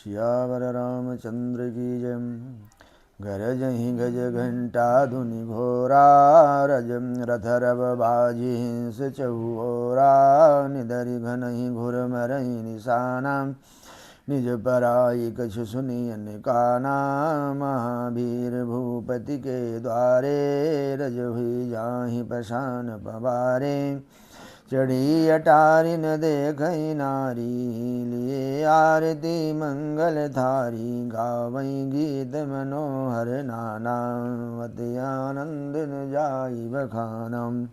सियावर रामचंद्र की जय। गरजहि गज घंटा धुनि घोरा रज रथ रव बाजी हिंस चहुओरा निधरि घनहि घुर मरहि निशाना निज पराई कछु सुनियन काना महावीर भूपति के द्वारे रज हुई जाहि पशान पवारे चढ़ी अटारी न देखई नारी लिए आरती मंगल थारी गावई गीत मनोहर नाना अति आनंद न जाई बखानम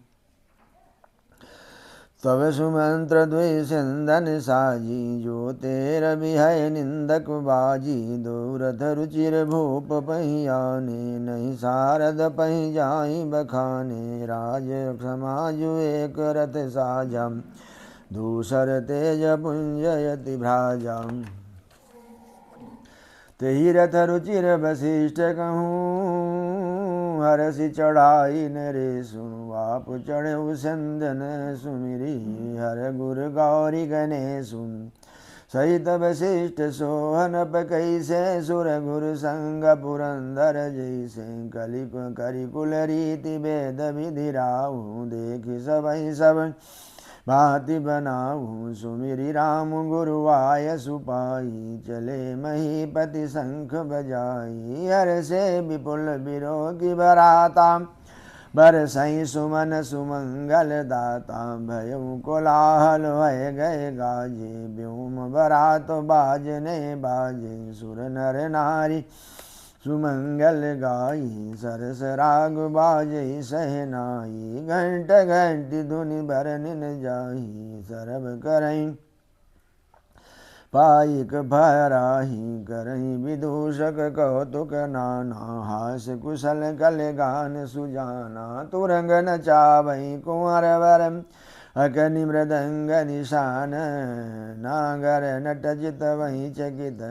तव सुमंत्र द्विसिंदन साजी जो तेर बिहय निंदक बाजी दूरथ रुचिर भूप पहियाने नहीं सारद पहि जाई बखाने राज समाजु एक रथ साजम दूसर तेज पुंजयति भ्राजम तेहि रथ रुचिर वशिष्ठ कहूँ हरसि चढ़ाई नरेशु आप चढ़े संदन सुमिरी हर गुर गौरी गणेशु सहित वशिष्ठ सोहन कैसे सुर गुरु संग पुरंदर जैसे करिकुल रीति वेद विधि राहु देखि सबहि सब भांति बनाऊँ सुमिरी राम गुरुआय सुपाई चले महीपति शंख बजाई हर से विपुल बिरोगी बराता बरसई सुमन सुमंगल दाता भयउ कोलाहल भय गए गाजे व्योम बरात बाजने बाजे सुर नर नारी सुमंगल गाई सरस राग बाजई सहनाई घंट घंटी धुनि बरनिन जाही सरब करई पाइक भराही करही विदूषक कौतुक नाना हास कुशल कल गान सुजाना तुरंग नचावई कुंवर वरम अकनि मृदंग निशान नागर नट चित वही चकित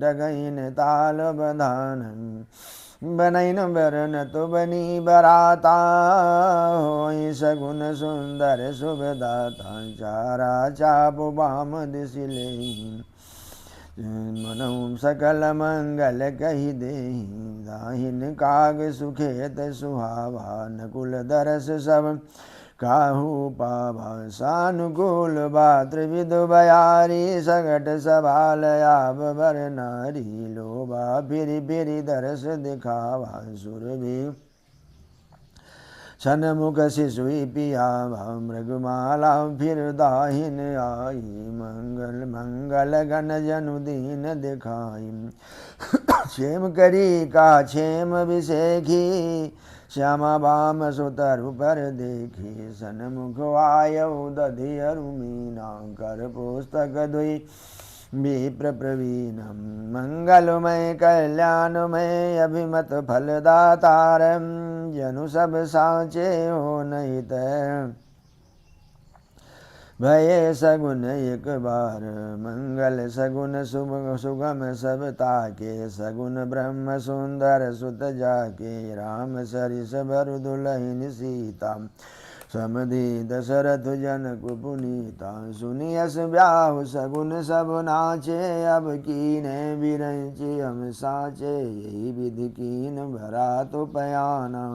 डगइन ताल बधान बनैन बरन तो बनी बराता होई सगुन सुंदर शुभदाता चारा चाप बाम दिसिले मनऊ सकल मंगल कही देहि दाहिन काग सुखेत सुहावा नकुल दरस सब काहू पावा सानुकूल भातृ विदु बयारी सगट सभाल आब बर नारी लोबा फिरी फिरी दरस दिखावा सुरभि सनमुख शिशुई पियावा मृगमाला फिर दाहिन आई मंगल मंगल गण जनु दीन दिखाई क्षेम करी का क्षेम विषेखी श्यामा बाम सुतरु पर देखी सनमुख आयउ दधियरु मीना कर पुस्तक दुई विप्र प्रवीणम मंगलमय कल्याणमय अभिमत फलदातारम जनु सब साचे हो नहीं त भये सगुन एक बार मंगल सगुन सुगम सब ताके सगुन ब्रह्म सुंदर सुत जाके राम सरिस भरु दुलहिन सीता समधि दशरथ जनक पुनीता सुनियस ब्याहु सगुन सब नाचे अब कीने बिरंचि हम साचे यही विधि कीन भरा तो पयाना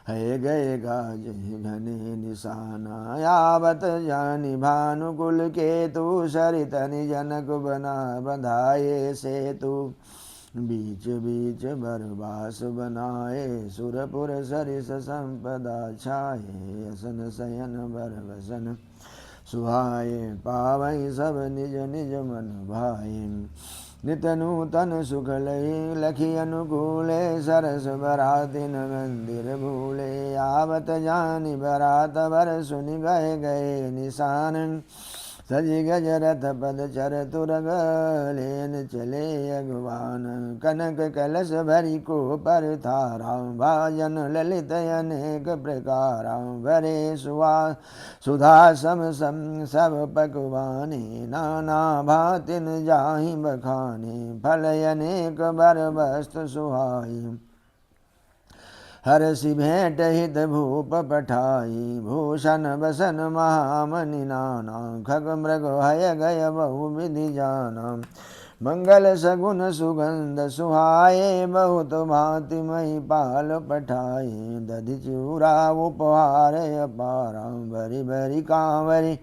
है गए गाज घने निशाना यावत जानि भानुकुल केतु सरितनि जनक बना बंधाए सेतु बीच बीच बरबास बनाए सुरपुर सरिस संपदा छाए असन शयन बर वसन सुहाए पावई सब निज निज मन भाए नित नूतन सुख लई लखी अनुकूले सरस बरातिन मंदिर भूले आवत जानी बरात बर सुनि गए गए निशान सजि गज रथ पद चर तुरग लेन चले अगवान कनक कलश भरी को पर थारा भाजन ललित अनेक प्रकारा भरे सुधा सम सम सब पकवाने नाना भातिन जाहि बखाने फल अनेक बर वस्तु सुहाई हरसि भेंट हित भूप पठाई भूषण बसन महामनि नाना खग मृग हय गय बहु विधि जाना मंगल सगुन सुगंध सुहाए, बहुत भांति महिपाल पठाए। दधि चूरा उपहार अपारा, भरी भरी कांवरी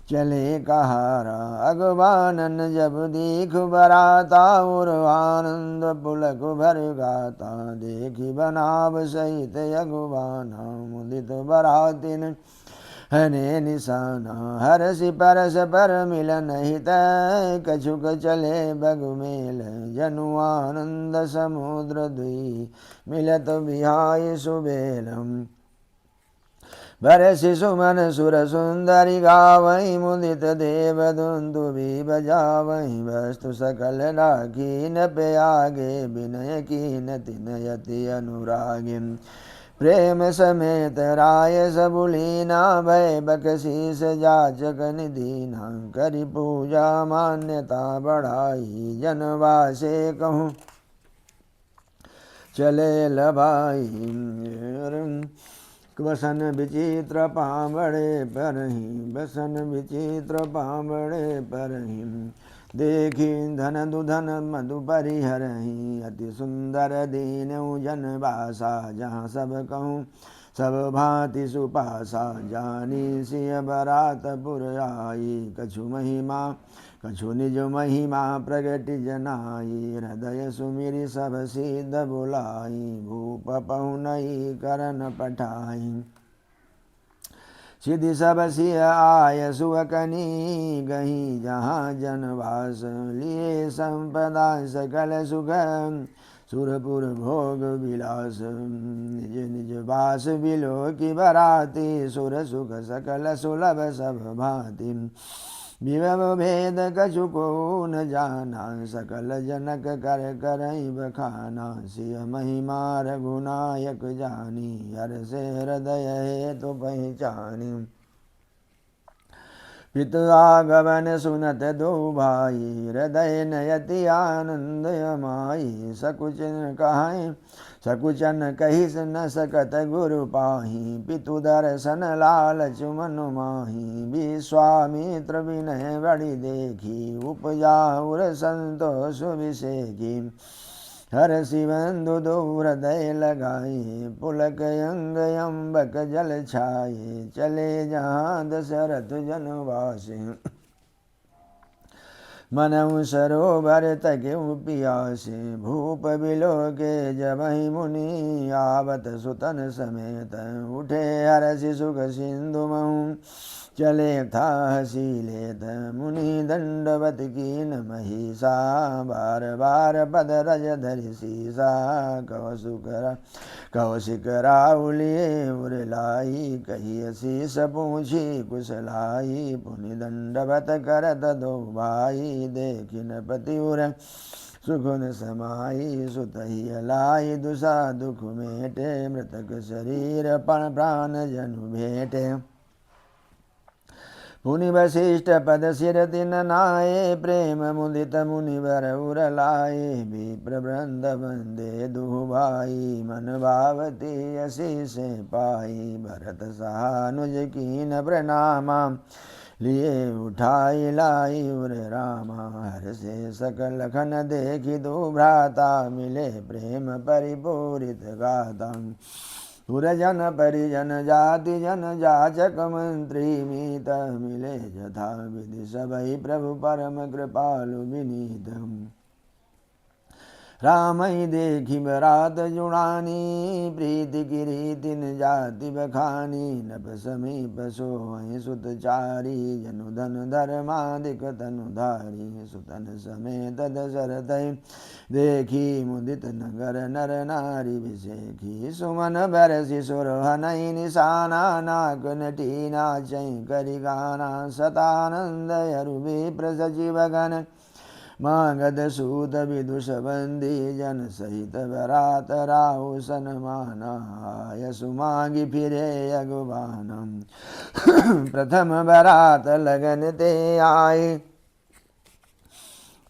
चले कहारा। अगवानन जब दीख बराता, और आनंद पुलक भर गाता। देखी बनाव सहित अगवाना, मुदित बरातिन हने निशाना। हरसि परस पर मिलन हित, कछुक चले बगुमेल। जनु आनंद समुद्र दुई, मिलत बिहाय सुबेलम। बरसि सुमन सुर सुंदरी गावई, मुदित देव दुन्दुभि बजावई। वस्तु सकल राखीन पे आगे, विनय कीन तिनयति अनुरागी। प्रेम समेत राय सबुलीना, भय बकशीस जाचक निदीना। करि पूजा मान्यता बढ़ाई, जनवासे कहूँ चले लभाई। बसन विचित्र पावड़े परहि, बसन विचित्र पावड़े परहि। देखी धन दुधन मधु परिहरहि, अति सुंदर दीनऊ जनवासा। जहाँ सब कहूँ सब भांति सुपासा, जानी सिय बरातपुर आई। कछु महिमा कछु निज महिमा प्रगट जनाई, हृदय सुमिरि सब सिद्ध बुलाई। भूप पहुनई करन पठाई, सिद्धि सब सिय आय सुअकनी। गही जहाँ जनवास लिए, संपदा सकल सुख। सुरपुर भोग विलास, निज निज वास बिलो की बराती। सुर सुख सकल सुलभ सब भांति, विभव भेद कछु को न जाना। सकल जनक कर करई बखाना, सिय महिमा रघुनायक जानी। हर से हृदय है तो पहचानी, पितु आगमन सुनत दो भाई। हृदय नयति आनंद माई, सकुचन कहाई सकुचन कही न सकत गुरु पाही। पितु दर्शन लालच मनु माही, विश्वामित्र विनय बड़ी देखी। उपजा उर संतोष विषेकी, हर शिवंदु दो हृदय लगाए। पुलक अंग अम्बक जल छाए, चले जहाँ दशरथ जनवासे। मनऊ सरोवर तकेउ पियासे, भूप बिलो के जबहि मुनि। आवत सुतन समेत उठे, हरषि सुख सिंधु महु। चले था हसी लेत मुनि, दंडवत कीन महिषा। बार बार पद रज धरि सीसा, कौशिक राउलिए उरलाई। कही शीस पूछी कुशलाई, पुनि दंडवत करत दो भाई। देखिन पति उर सुखुन समाई, सुतहि अलाई। दुसा दुख मेटे, मृतक शरीर पण प्राण जनु भेटे। पुनि वशिष्ठ पद सिर तिन नाये, प्रेम मुदित मुनिवर उर लाए। विप्र वृंद वंदे दुहु भाई, मन भावती असीस पाई। भरत सहानुज कीन प्रणामा, लिए उठाई लाई उर रामा। हर से सकल खन देखी दो भ्राता, मिले प्रेम परिपूरित गाता। पुरजन परिजन जाति जन जाचक मंत्री, मीत मिले यथा विधि सबहि प्रभु परम कृपालु विनीत। रामई देखी बरात जुड़ानी, प्रीति की रीति न जाति बखानी। नभ समीप सोई सुत चारी, जनु धन धर्मादिक तनुधारी। सुतन समेत दशरथ देखी, मुदित नगर नर नारी विषेखी। सुमन बरसि सुरहनई निशाना, नाक नटी नाचई करि गाना। सतानंद अरु विप्र सचिवगण, मागध सूत विदुष बंदी। जन सहित बरात राहु सनमाना, यसु मांगी फिरे अगुबानम। प्रथम बरात लगन ते आए,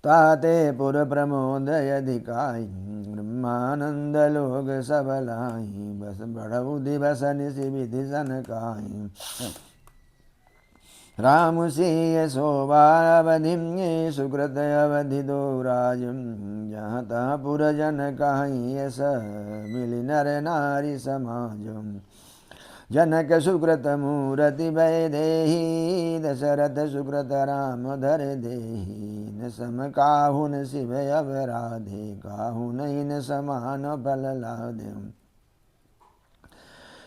ताते पुर प्रमोद अधिकाई। ब्रह्मानंद लोग सबलाई, बस बढ़ऊ दिवस निशि विधि सनकाई। राम सिंह शोभा अवधि सुकृत अवधि दो राज जहाँ तहाँ पुरजन कहीं यस मिली नर नारी समाज जनक सुकृत मूरति भय देहि दशरथ सुकृत राम धर देहि न सम काहु न शिव अवराधे काहु न समान बल लादे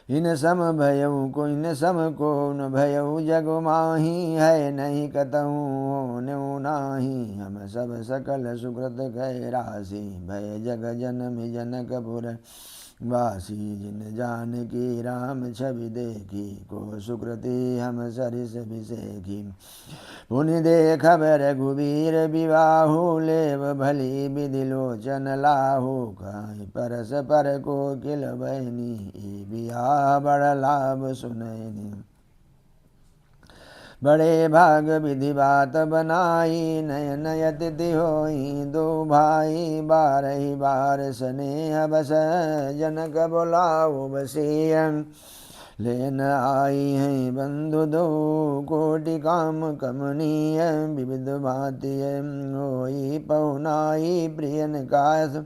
इन सम भयउ को इन सम को न भयउ जग माही है नहीं कतहु न्यू नाही हम सब सकल सुकृत कह राशि भय जग जनम जनकपुर वासी जिन जान की राम छवि देखी को सुकृति हम सरिस बिसेखी पुनि देख रघुवीर विवाहु लेव भली विधि लोचन लाहु कहीं परस पर को किल बहनी बिया बड़ लाभ सुनैनी बड़े भाग विधि बात बनाई नयन यतिथि होई दो भाई बारही बार स्नेह बस जनक बोलाओ बसियन लेन आई हैं बंधु दो कोटि काम कमनीय विविध भांति होई पहुनाई प्रियन कास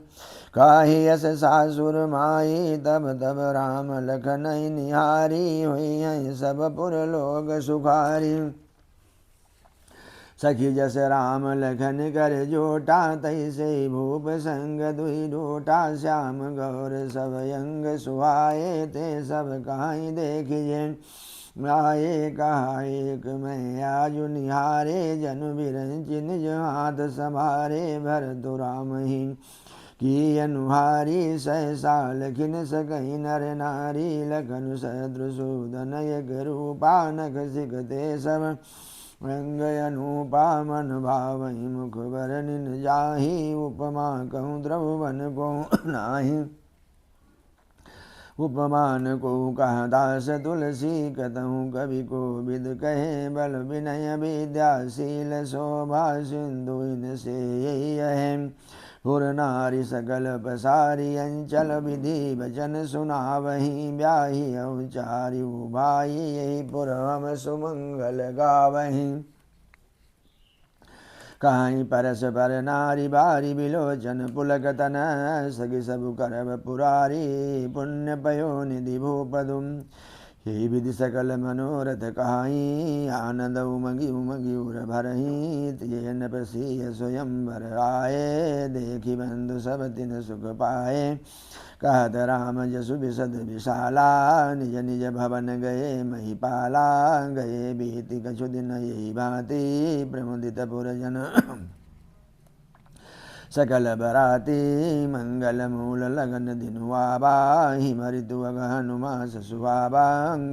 काहि यस सासुर माई तब तब राम लखन निहारी हुई हैं सब पुर लोग सुखारी सखी जस राम लखन कर जोटा तैसे भूप संग दुई डोटा श्याम गौर सब अंग सुहाए ते सब कहीं देखिए आए कहा एक मैं आजु निहारे जन बिरंच निज हाथ संभारे भर तो राम ही की अनुहारी सहसा लखिन सकही नर नारी लखन सदृशूदन यक रूपा नख सिकते सब रंग अनुपा मन भावही मुख बरनिन जाही उपमा कहूँ द्रवन को नाही उपमान को कह दास तुलसी कतहूँ कवि को विद कहे बल विनय विद्याशील शोभा सिंधु इन से यही है पुर नारी सकल पसारी अंचल विधि वचन सुनावही ब्याही औचारी भाई यही पुर हम सुमंगल गावही कहीं परस पर नारी बारी बिलोचन पुलकतन सगी सब करब पुरारी पुण्य पयो निधि भूपदुम यही विधि सकल मनोरथ कहाई आनंद उमगी उमगी उर भरही ये न प्रसीय स्वयं भर आए देखी बंधु सब तिन सुख पाए कहत राम जसु विशद विशाला निज निज भवन गए महिपाला गए बीति कछु दिन यही भांति प्रमुदित पुरजन सकल बराती मंगल मूल लगन दिनुआबा हिम ऋतु अगहनुमास सुहाबा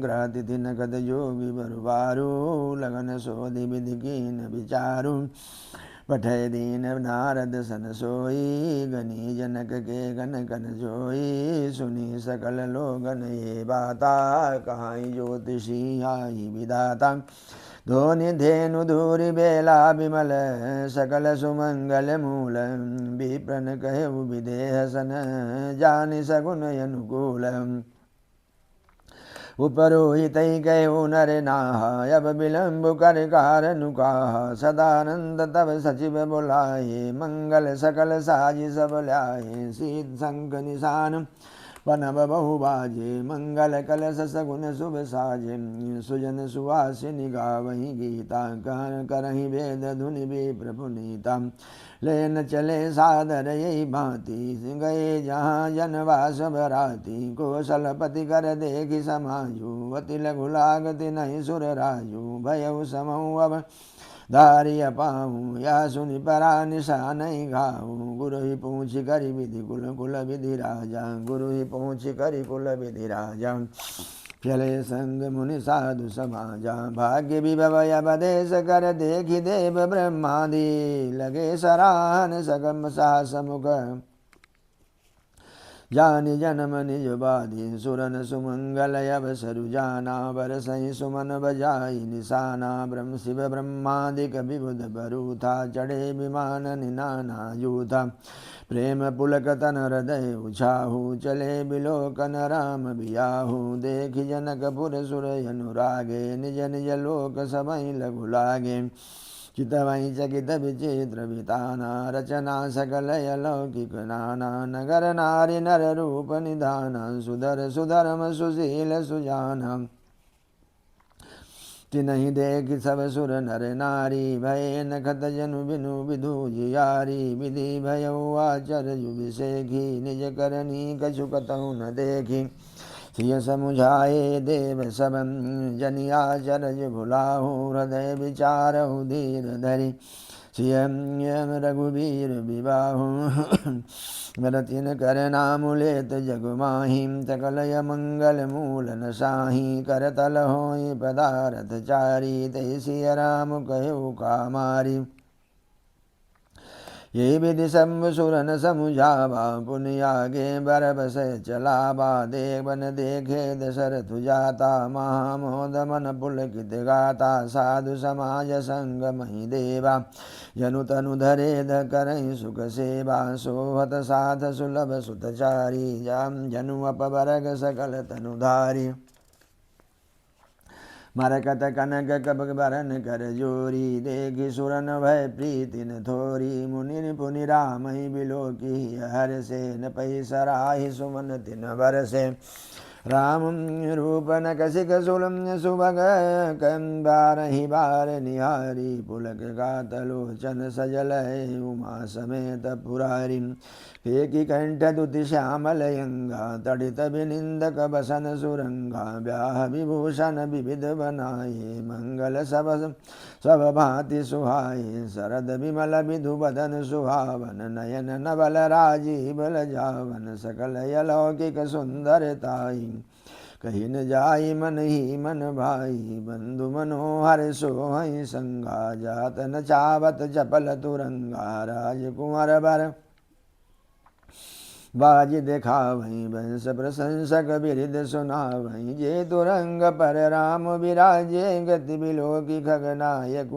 ग्रह तिथि नगद जोगी बरुबारू लगन सोधि विधि कीन विचारु पठय दीन नारद सन सोई गनी जनक के गन कन जोई सुनी सकल लोगन ये बाता कहाई ज्योतिषी आई विदाता धोनि धेनु धूरि बेला विमल सकल सुमंगल मूल विप्रन कहे विदेह सन जानि सगुन अनुकूल उपरोहित कहो नर नाहा अब विलम्ब कर कारनु कहा सदानंद तब सचिव बुलाए मंगल सकल साजि सब ल्याए शीत शंख निशान पनब बहु बाजे मंगल कलश सगुन शुभ साजे सुजन सुवासिनी गावही गीता कहन करही वेद धुनि विप्र पुनीता लेन चले सादर यही भांति गए जहाँ जनवास बराती कौशलपति कर देखी समाजू अति लघु लागति नहीं सुर राजू भयउ समऊ अब धारिय पाऊँ या सुनि परा निशा नहीं घाऊँ गुरु ही पूछ करी विधि कुल कुल विधि राजा गुरु ही पूछ करी कुल विधि राजा चले संग मुनि साधु समाजा भाग्य विभवय बदेश कर देखी देव ब्रह्मादि लगे सराहन सगम सास मुख जानि जन्म निज बाधि सुरन सुमंगल अवसरु जाना बरसहि सुमन बजाई निशाना ब्रह्म शिव ब्रह्मादिक विबुध बरूथा चढ़े विमान निनाना यूथा प्रेम पुलक तन हृदय उछाहु चले बिलोकन राम बियाहु देखि जनकपुर सुर अनुरागे निज निज लोक सबहि लघु लागे चितवहि चकित विचित्र विताना रचना सकल अलौकिक नाना नगर नारी नर रूप निधाना सुधर सुधर्म सुशील सुजाना तिन्हि देखि सब सुर नर नारी भय नखत जनु बिनु विधु जियारी विधि भयो आचर्य विषेखी निज करनी कछु कतहु न देखी सिय समुझाए देव सब जनिया चरज भुलाहु हृदय विचारहु धीर धरि सिय रघुवीर विबाहु रतिन कर नाम लेत जगमाही सकलय मंगल मूल न साही करतल होई पदारथ चारी ते सिय राम कहो कामारी ये विधि शंभु सुरन समुझावा पुनियागे बरबस चलावा देवन देखे दशरथ जाता महामोद मन पुलकित गाता साधु समाज संग मही देवा जनु तनु धरे ध करहि सुख सेवा सोहत साथ सुलभ सुतचारी जाम जनु अपबरग सकल तनुधारी मरकत कनक कबक बरन कर जोरी देखि सुरन भय प्रीति न थोरी मुनि पुनि राम बिलो की हर से न पै सराहि सुमन तिन बर से राम रूप न कसिक सुलम सुभग बारहि बार निहारी पुलक गात लोचन सजल उमा समेत पुरारी फेकी कंठ दुति श्यामल यंगा तड़ित विनिंदक बसन सुरंगा ब्याह विभूषण विविध बनाए मंगल सब भांति सुहाए शरद विमल विधु बदन सुहावन नयन नवल राजीव लजावन सकल अलौकिक सुंदरताई कहीं न जाई मन ही मन भाई बंधु मनोहर सोहई संगा जात न चावत चपल तुरंगा राजकुमार बर बाज देखावहीं वंश प्रशंसक बिरिद सुनावहीं जे तुरंग पर राम विराजे गति बिलोकी खगनायक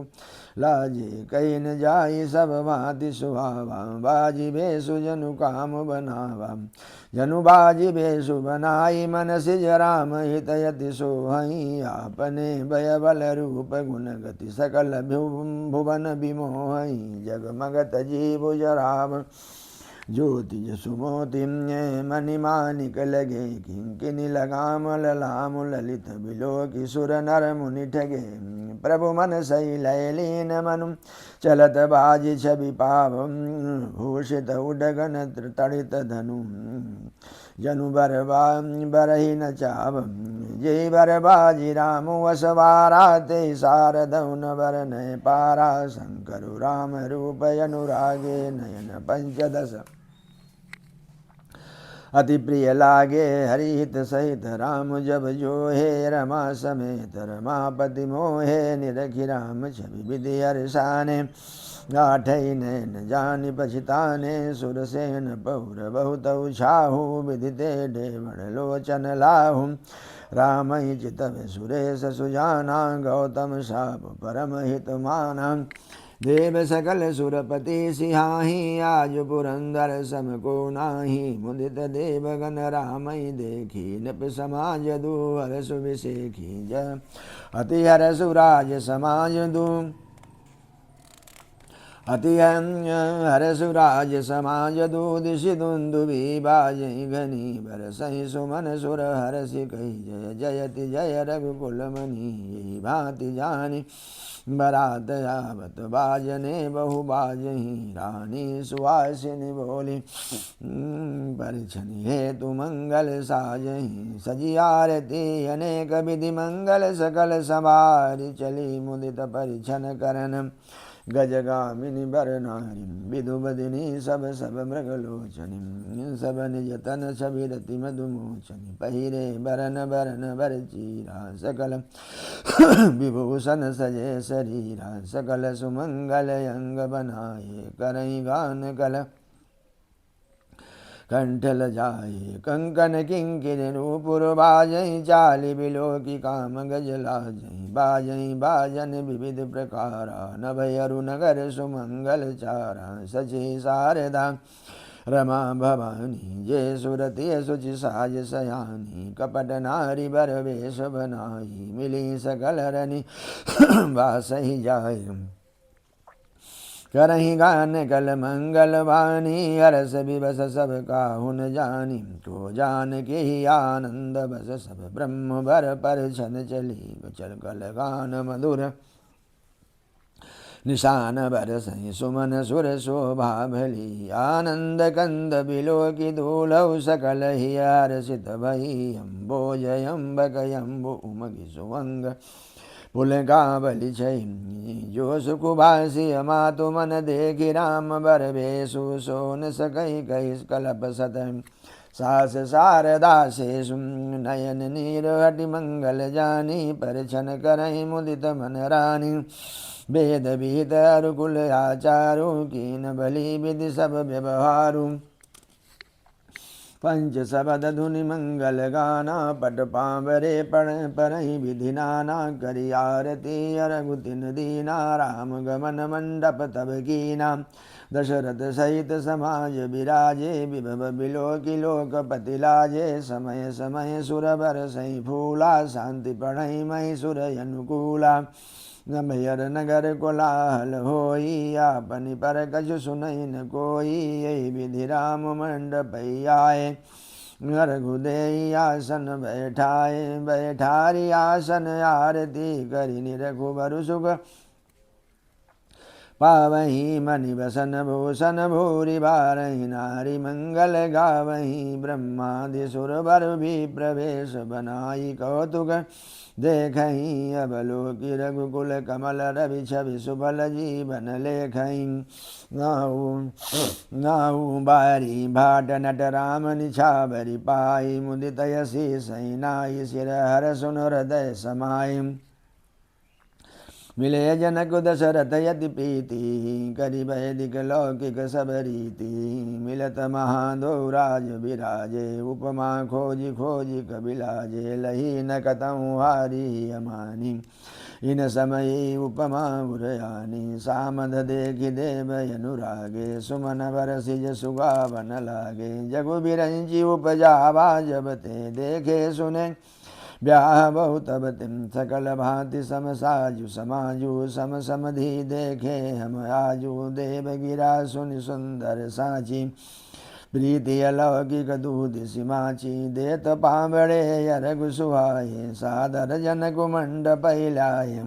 लाजे कहीं न जाई सब भांति सुहावा बाजी बेसु जनु काम बनावा जनु बाजी बेसु बनाई मन सिज राम हितयति सोहई आपने भय बल रूप गुण गति सकल भुवन विमोहई जगमगत जीव जराव ज्योति सुमोति मणिमानिक लगे किंकिनी लगाम ललाम ललित बिलोकी सुर नर मुनि ठगे प्रभु मन सही लयलीन मनु चलत बाजी छवि पाव भूषित उडगन तड़ित धनु जनु बरही न चाव जय बर बाजी राम वसवारा ते शारदौन बर नय पारा शंकर राम रूप अनुरागे नयन पंचदश अति प्रिय लागे हरिहित सहित राम जब जो हे रमा समेत रमापति मोहे निरखि राम छवि विधि हर्षाने गाठई नैन जानि पछिताने सुरसेन पौर बहुत छाहु विदिते डेवण लोचन लाहु राम चितव सुरेश सुजाना गौतम शाप परम हित माना देव सकल सुरपति सिहाही आज पुरंदर सम को नाही मुदित देवगन रामई देखी नृप समाज दू हर सुविशेखी ज अति हर सुराज समाज दू अति हर सुराज समाज दूदिशि दुन्दुभि बाजहि घनी बरसहि सुमन सुर हरसि कहि जय जयति जय रघुकुल मनि यही भांति जानी बरात आवत बाजने बहु बाजहि रानी सुहासिनी बोली परिछनि हेतु मंगल साजहि सजी आरती अनेक विधि मंगल सकल सवारी चली मुदित परिछन करन गजगामिनी बर नारी विधुबदिनी सब मृगलोचनी सब निज तन छवि रति मधुमोचनी पहिरे बरन बरन बर चीरा सकल विभूषण सजे शरीरा सकल सुमंगल अंग बनाए करई गान कल कंठ लजाए कंकन किंकिर नूपुर बाजई चाली बिलो की काम गज लाजई बाजई बाजन विविध प्रकारा नभय अरुनगर सुमंगल चारा सची शारदा रमा भवानी जय सुरति सुचि साज सयानी कपट नारी बर वेश बनाई मिली सकल रनि वासहि जाय करही गान कल मंगल वाणी हरस विवस सब काहुन जानी को जान के ही आनंद बस सब ब्रह्म भर पर छन चली चल कल गान मधुर निशान बरसहि सुमन सुर शोभा भली आनंद कंद बिलो की धूलौ सकल ही हर्षित भई अम्बोजय अम्बक अम्बु उमगि सुवंग पुलकावली छई जो सुखुभाषी मातु मन देखि राम बर भेषु सोन सकई कही कलप सत सास शारदा शेषु नयन नीर हटि मंगल जानी परिछन करहि मुदित मन रानी वेद विहित अरुकुल आचारु कीन बलि विधि सब व्यवहारु पंच शबद धुनि मंगल गाना पट पावरे पण परहि विधि नाना करि आरती अरघु तिन दीना राम गमन मंडप तब कीना दशरथ सहित समाज विराजे विभव बिलोकि लोकपति लाजे समय समय सुर बरसहि फूला शांति पढ़ई महि सुर अनुकूला नभयर नगर कोलाहल होई आपनि पर कछु सुनई न कोई यही विधि राम मंडप आए रघुदेई आसन बैठाए बैठारी आसन आरती करि निरघुबर सुख पावही मणि बसन भूषण भूरि बारही नारी मंगल गावही ब्रह्मादि सुर बर भी प्रवेश बनाई कौतुक देखहि अवलोकि रघुकुल कमल रवि छवि सुबल जीवन लेखहि नाऊ बारी भाट नट राम निछावरि पाई मुदित यसी सही नाई सिर हर सुन हृदय समाई मिले जनक दशरथ यति प्रीति करि वैदिक लौकिक सब रीति मिलत महादो राज विराजे उपमा खोजी खोजी कबिलाजे लही न कतहु हारी अमानी इन समय उपमा उरयानी सामद देखि देव अनुरागे सुमन बरसिज सुगावन लागे जगु बिरंची उपजावा जब ते देखे सुने ब्याह बहुत बतिम सकल भांति सम साजु समाजु सम समधि देखे हम आजु देव गिरा सुनि सुंदर साची प्रीति अलौकिक दूध सिमाची देत पावड़े अरघु सुहाये सादर जनक मंडप लाये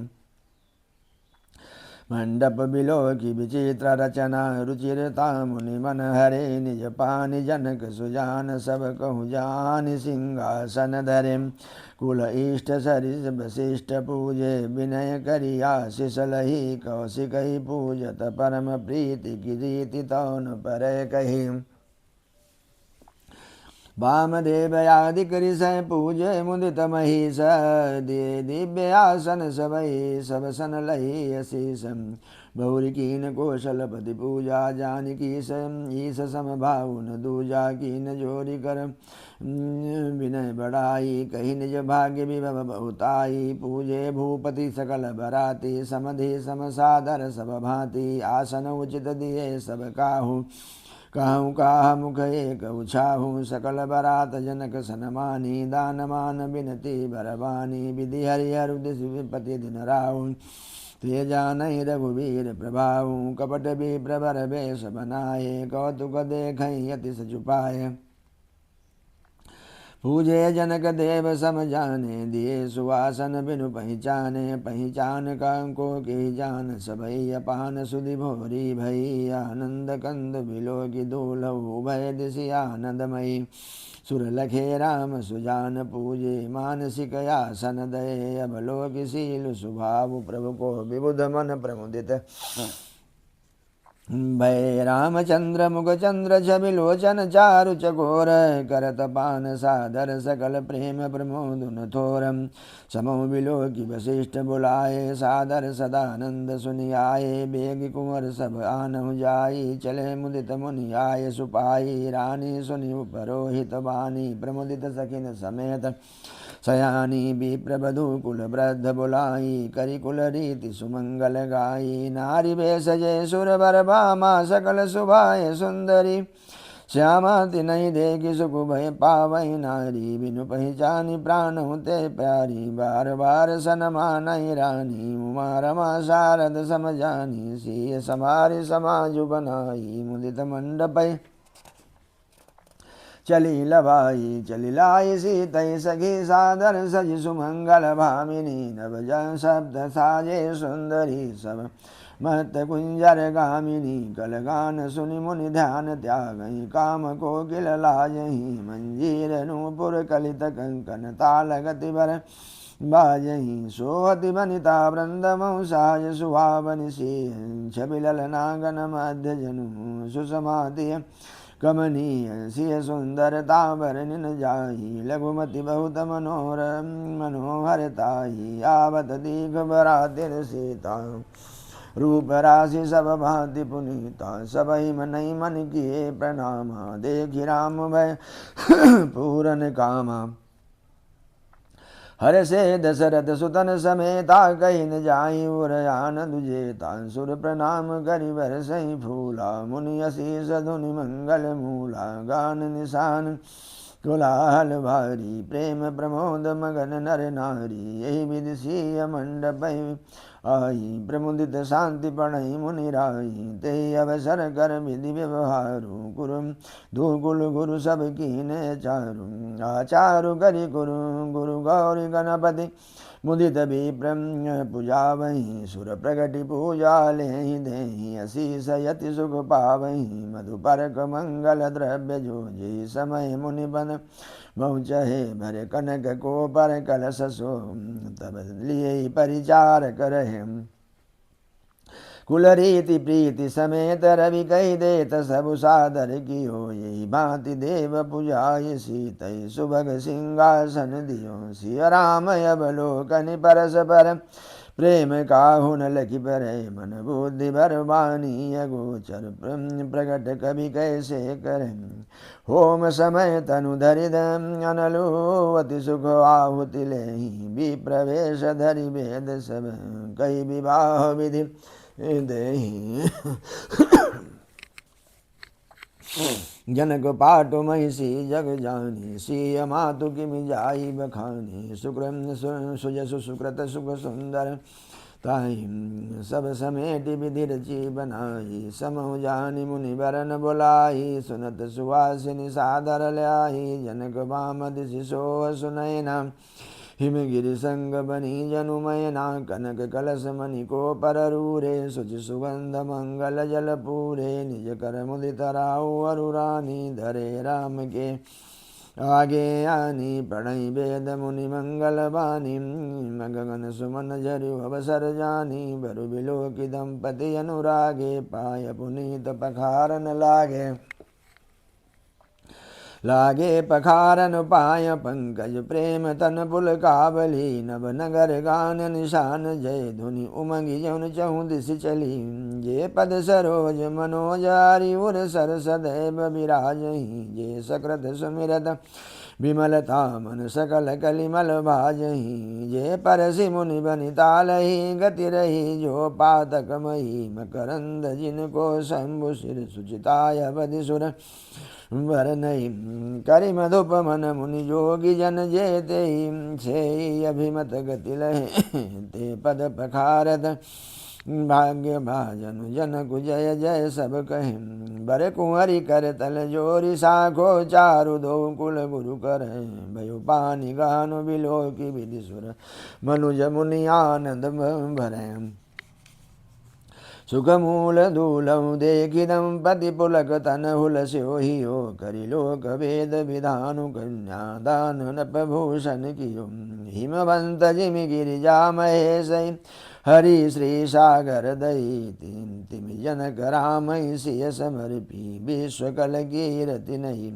मंडप बिलो की विचित्र रचना रुचिरता मुनि मन हरे निज पानि जनक सुजान सब कहु जान सिंहासन धरे कुल इष्ट सरिस वशिष्ठ पूजे विनय करि आशीष लही कौशिक पूजत परम प्रीति की रीति तौन पर कही वामदेव आदि कृषय पूजे मुदित महिष दे दिव्य आसन सबई सब सन लही अशीष बहुरी कीन कौशलपति पूजा जानकी ईश सम भाउन दूजा कीन जोरी कर विनय बढ़ाई कही निज भाग्य विभव बहुताई पूजे भूपति सकल बराती समधि सम सादर सब भांति आसन उचित दिए सब काहू कहूँ काह मुख एक उछाहू सकल बरात जनक सनमानी दान मान बिनती बरवानी विधि हरिहर विपति दिन राहु ते जानहि रघुवीर प्रभाऊ कपट भी प्रबर वेश बनाए कौतुक देखहि अति सचुपाए पूजे जनक देव सम जाने दिए सुवासन बिनु पहचाने पहचान कंको की जान सबई अपान सुधि भोरी भई आनंद कंद बिलो की दूलहु भय दिशि आनंदमयी सुर लखे राम सुजान पूजे मानसिक आसन दये अवलोकि शील स्वभाव प्रभु को विबुध मन प्रमुदित भय रामचंद्र मुखचंद्र छबिलोचन चारु चकोर करत पान सादर सकल प्रेम प्रमोदन थोरम समो बिलोकी वशिष्ठ बुलाए सादर सदानंद सुनियाए बेग कुंवर सब आनहु जाई चले मुदित मुनि आय सुपाई रानी सुनि परोहित बानी प्रमुदित सखिन समेत सयानी विप्रवधु कुल वृद्ध बुलाई करी कुल रीति सुमंगल गाई नारी बेस जय सुर बर भामा सकल सुभाय सुंदरी श्यामा तिनहि देखी सुख भय पावई नारी बिनु पहचानी प्राण ते प्यारी बार बार सन मानई रानी उमा रमा शारद समझानी सिय समारि समाजु बनाई मुदित मंडपै चली लभाई चली लाई सीतई सखी सादर सज सुमंगल भामिनी नव जन शब्द साजे सुंदरी सब महत कुंजर गामिनी कल गान सुनि मुनि ध्यान त्यागई काम कोकिल लाजही मंजीर नूपुर कलित कंकन ताल गति भर बाजही सोहति वनिता वृंदमौ साज सुहावनि सिंह छबिलल नागन मध्य जनु सुसमाति कमनीय सिय सुंदरता बरनिन जाही लघुमति बहुत मनोहरताही आवत दीघ बरातिर सीता रूप राशि सब भांति पुनीता सबहि मनई मन किए प्रणामा देखि राम भय पूरन कामा हर से दशरथ सुतन समेता कही न जाई उरयान दुजेता सुर प्रणाम करि बरसई फूला मुनि असीस धुनि मंगल मूला गान निशान कोलाहल भारी प्रेम प्रमोद मगन नर नारी यही विधि सिय मंडप आई प्रमुदित शांति पढ़ई मुनि राई ते अवसर कर विधि व्यवहारु गुरु दुकुल गुरु सब कीने चारु आचारु करि गुरु गुरु गौरी गणपति मुदित विप्रम पूजावहि सुर प्रगति पूजा लेहि देहि असीस यति सुख पावहि मधुपर्क मंगल द्रव्य जो जे समय मुनि बन बहु चहे भर कनक को पर कलश सो तब लिए परिचार करहे कुल रीति प्रीति समेत रवि कही देत सब सादर कियो यही भांति देव पुजाय सीतई सुभग सिंहासन दियो सिय राम अवलोकन परस पर प्रेम काहुन लखि परे मन बुद्धि बरबानी अगोचर प्रगट कवि कैसे करें होम समय तनु धरिद अनलो अति सुख आहुति लेहि विप्रवेश धरि वेद सब कई विवाह विधि देहि जनक पाट महिषी जग जानी सिय मातु किमि जाई बखानी शुक्र सुजसु सुकृत सुख सुंदर ताहि सब समेटि विधि रचि बनाई समहु जानी मुनि बरन बोलाई सुनत सुवासिनी सादर ल्याही जनक वाम दिशि सोह सुनैना हिमगिरि संग बनी जनुमयना कनक कलश मणि को पररूरे सुचि सुगंध मंगल जल पूरे निज कर मुदित राउ अरु रानी धरे राम के आगे आनी पढ़ई वेद मुनि मंगल बानी मगन सुमन झरु अवसर जानी बरु बिलोकी दंपति अनुरागे पाय पुनीत पखारन लागे पखारन पाय पंकज प्रेम तन पुल काबली नभ नगर गान निशान जय धुनि उमंगी जौन चहु दिशि चली जे पद सरोज मनोजारी उर सर सदैव विराजही जे सकृत सुमिरत विमलता मन सकल कलिमल भाजही जे परसि मुनि बनितालही गति रही जो पातक मही मकरंद जिनको शंभु सिर सुचिताय बधि सुर वर नहीं करि मधुप मन मुनि जोगी जन जेते से अभिमत गति लहे ते पद पखारत भाग्य भाजन जन जय जय सब कहे बर कुंवरी कर तल जोरी साखो चारु दो कुल गुरु कर भयो पानी गानु बिलो की विधि सुर मनुज मुनि आनंद भरे सुखमूल दूलऊ देखि दंपति पुलक तन हुल स्योहियो करि लोक वेद विधानु कन्यादान नपभूषण कियो हिमवंत जिमि गिरिजा महेश हरि श्री सागर दई तिम जनक राम सिय समर्पी विश्व कल कीरति नहीं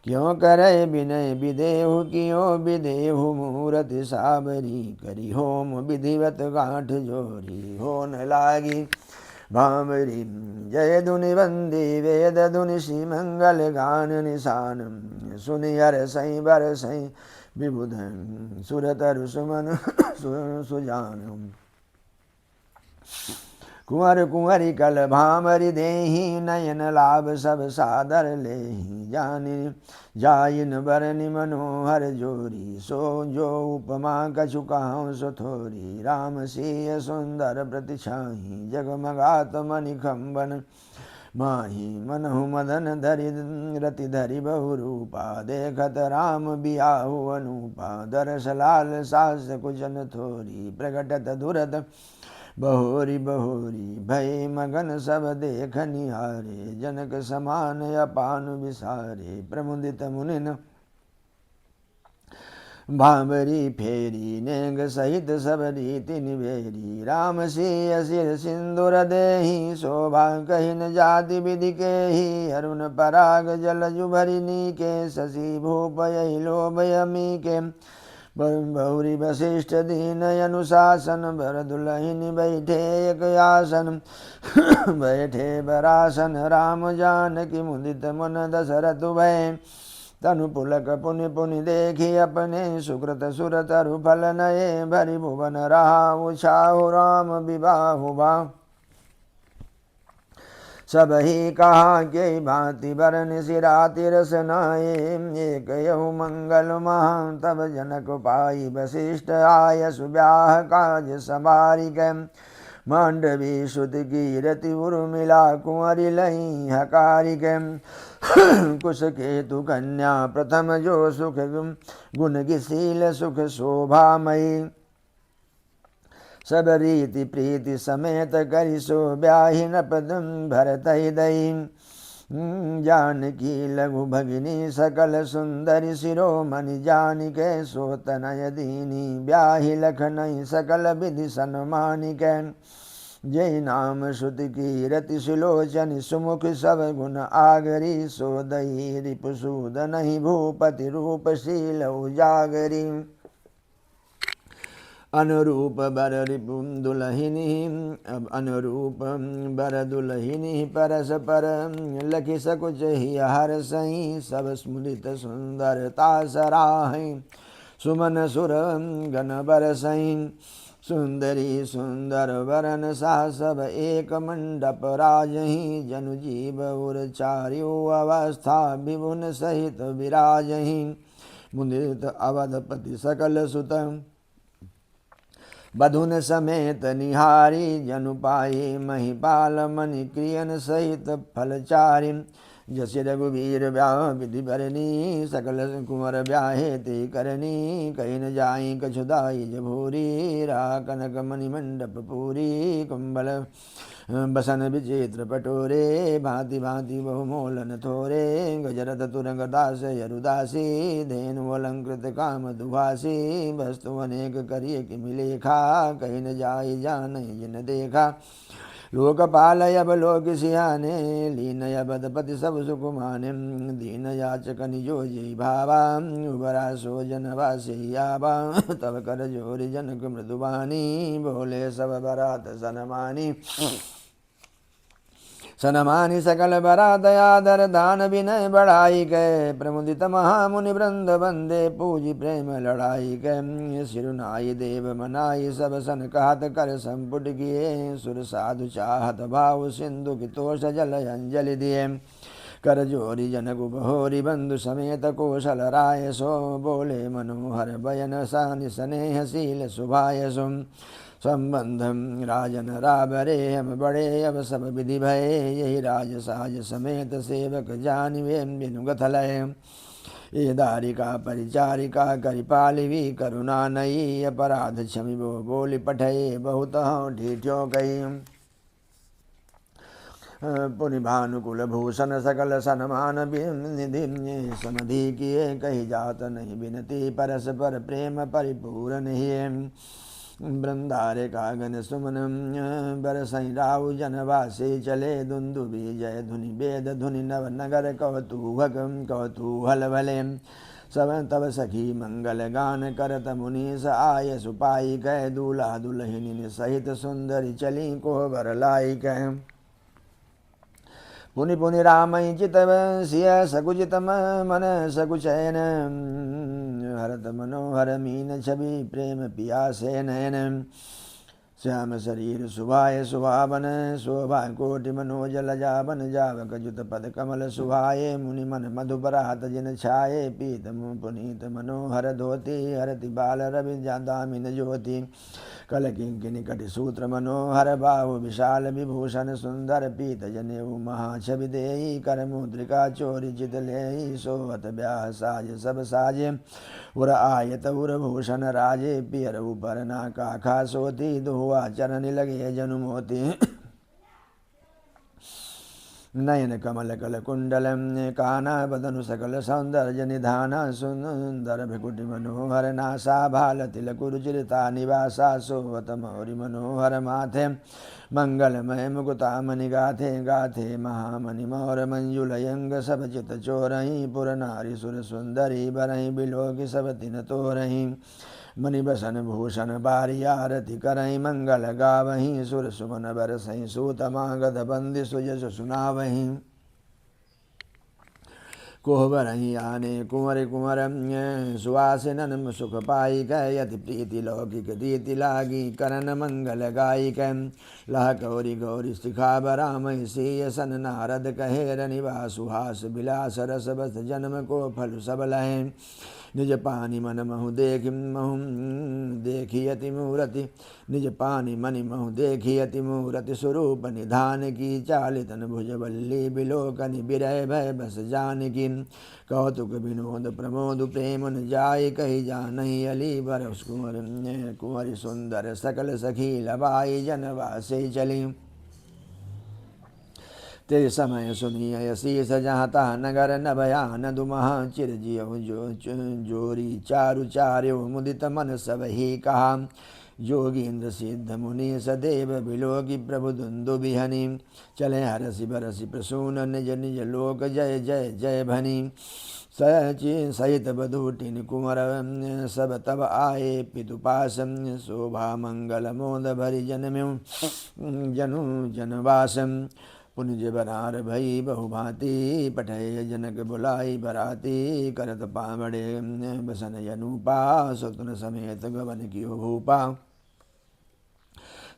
क्यों करे विनय विदेहु क्यों विदेहु मूरति साबरी करी होम विधिवत गांठ जोरी हो न लागी भामरी जय धुनि बंदी वेद धुनि श्री मंगल गान निशान सुनि हर सई बर सई विबुध सुरतर सुमन सुजान कुंवर कुंवरी कल भामरी देही नयन लाभ सब सादर लेही जानि जाइन बरनि मनोहर जोरी सो जो उपमा कछु कहाँ सो थोरी राम सिय सुंदर प्रतिछाही जगमगात मणिखंबन माही मनहु मदन धरि रति धरि बहुरूपा देखत राम बियाहु अनुपा दरस लाल सास कुचन थोरी प्रकटत धुरत बहोरी बहोरी भय मगन सब देख निहारे जनक समान अपान विसारे प्रमुदित मुनिन भांबरी फेरी नेंग सहित सब रीति निवेरी राम सिय सिर सिंदूर देहि शोभा कहि न जाति विधि के ही अरुण पराग जल जुभरिनी के शशि भूप यही लोभ यमी के बहुरी वशिष्ठ दीन अनुशासन बर दुलहिनी बैठे एक आसन बैठे बरासन राम जानकी मुदित मन दशरथ भय तनु पुलक पुनि पुनि देखी अपने सुकृत सुरतरु फल नये भरि भुवन रहा उछाहु राम विवाहु भाव सब ही कहा के भांति बरन सिराति रसनाए एक यहु मंगल महा तब जनक पाई वशिष्ठ आय सुब्याह काज समारि कै मांडवी सुत कीरति उर्मिला कुंवरी लही हकारी कै कुश केतु कन्या प्रथम जो सुख गुण शील सुख शोभामयी सब रीति प्रीति समेत करि सो ब्याहि नपद भरत दई जानकी लघु भगिनी सकल सुंदरी शिरोमणि जानिके सो तनय दीनी ब्याहि लखनई सकल विधि सन्मानिकै जय नाम श्रुति कीरति सुलोचन सुमुख सब गुण आगरी सो दई रिपुसूदन भूपति रूपशील उजागरी अनुरूप बर रिपु दुलहिनी अनुरूप बर दुलहिनी परस पर लखि सकुच ही हर सही सब स्मृत सुंदरता सराहि सुमन सुर गण बर सही सुंदरी सुंदर वरन सा सब एक मंडप राजही जनु जीव उर चार्यो अवस्था विभुन सहित विराजही मुदित अवधपति सकल सुत बधुन समेत निहारी जनु पाई महिपाल मणि क्रियन सहित फलचारी जसि रघुवीर ब्याह विधि भरनी सकल कुंवर ब्याहे ते करनी कहीं न जाई कछुदाई जभूरी रा कनक मणि मंडप पूरी कुंभल बसन विचित्र पटोरे भांति भांति बहुमोलन थोरे गजरथ तुरंग दास यरुदासी धेनु अलंकृत काम दुभासी वस्तु अनेक करिए कि मिलेखा कहीं न जाई जान जिन देखा लोकपाल अब लोक सियाने लीन बदपति सब सुकुमाने दीन याचक निजो जी भावा उबरा सो जनवासी आबा तब कर जोरी जनक मृदुबानी बोले सब बरात सनमानी सनमानी सकल बरात आदर दान विनय बढ़ाई गए प्रमुदित महामुनि वृंद बंदे पूजी प्रेम लड़ाई गए सिरुनाई देव मनाई सब सन कहत कर संपुट किए सुर साधु चाहत भाव सिंधु की तोष जल अंजलि दिए कर जोरी जनक बहोरी बंधु समेत कौशल राय सो बोले मनोहर बयन सानि स्नेहशील सुभाय सुम संबंधम राजन राबरे हम बड़े अब सब विधि भय यही राज साज समेत सेवक जानिवे बिनुगथलय ये दारिका परिचारिका करिपालिवी करुणा नई अपराध क्षमि वो बोली पठे बहुत ढीठ्यो कही पुनि भानुकुल भूषण सकल सनमान निधि समधि किए कही जात नहीं बिनती परस्पर प्रेम परिपूर्ण ही वृंदारे कागन सुमन बरसई राउ जनवासे चले दुंदुबी जय धुनि वेद धुनि नव नगर कौतूहक कौतूहल भले सब तब सखी मंगल गान करत मुनीस आय सुपाई कह दूल्हा दुल्हन सहित सुंदरी चली कोहबर लाई कह पुनि पुनि रामई चितव सिय सकुचित मन सकुचैन हरत मनोहर मीन छवि प्रेम पियासे नयन श्याम शरीर सुभाय सुहावन शोभा कोटि मनोज लजावन जावक जुत पद कमल सुहाये मुनि मन मधुपरात जिन छाये पीत पुनीत मनोहर धोती हरति बाल रवि दामिन ज्योति कल किंकिनी कटि सूत्र मनोहर बाहु विशाल विभूषण सुंदर पीत जनेऊ महाछवि देई कर मुद्रिका चोरी चित लेई सोहत ब्याह साज सब साजे उर आयत उर भूषण राजे पियर ऊपर ना काखा सोती दुआ चरण लगे जनु मोती नयन कमल कल कुंडल काना बदनु सकल सौंदर्य निधान सुंदर भृकुटि मनोहर नासा भाल तिलक रुचिरता निवासा सोवत मौरि मनोहर माथे मंगलमय मुकुता मणि गाथे गाथे महामणि मौर मंजुलयंग सब चित चोरही पुर नारी सुर सुंदरी बरही बिलोकी सब तिन तोरही मणि बसन भूषण बारी आरती करही मंगल गावही सुर सुमन बरसही सूत मागध बंदी सुजस सुनावही कोहबरही आने कुंवर कुंवर सुवासिनन सुख पाई गए यति प्रीति लौकिक दीति लागी करन मंगल गायी कै लह गौरी गौरी शिखा बरामय सीय सन नारद कहेर निवास सुहास विलास रस बस जन्म को फल सब लहे निज पानी मन महु देखियति मूरति निज पानी मणि महु देखियति मूरति स्वरूप निधान की चालितन भुजवल्ली बिलोकनि बिरह भय बस जानकी कौतुक विनोद प्रमोद प्रेम न जाय कही जानहि अली बर कुंवरी सुंदर सकल सखी लबाई जनवासे चली तेरे समय सुनिय शीस जहाँ नगर न भयान दुमहा चिर जियो जोरी चारु चार्यो मुदित मन सब ही कहा योगीन्द्र सिद्ध मुनि सदैव बिलोकी प्रभु दुंदु बिहनी चले हरसि बरसि प्रसून निज निज लोक जय जय जय भनी सचि सहित बधूटिन कुंवर सब तब आए पितुपास शोभा मंगल मोद भरि जनम्यु जनु जनवासम पुनिज बरार भई बहुभांति पठय जनक बुलाई बराती करत पामड़े बसन यनुपा सुतन समेत गवन कियो भूपा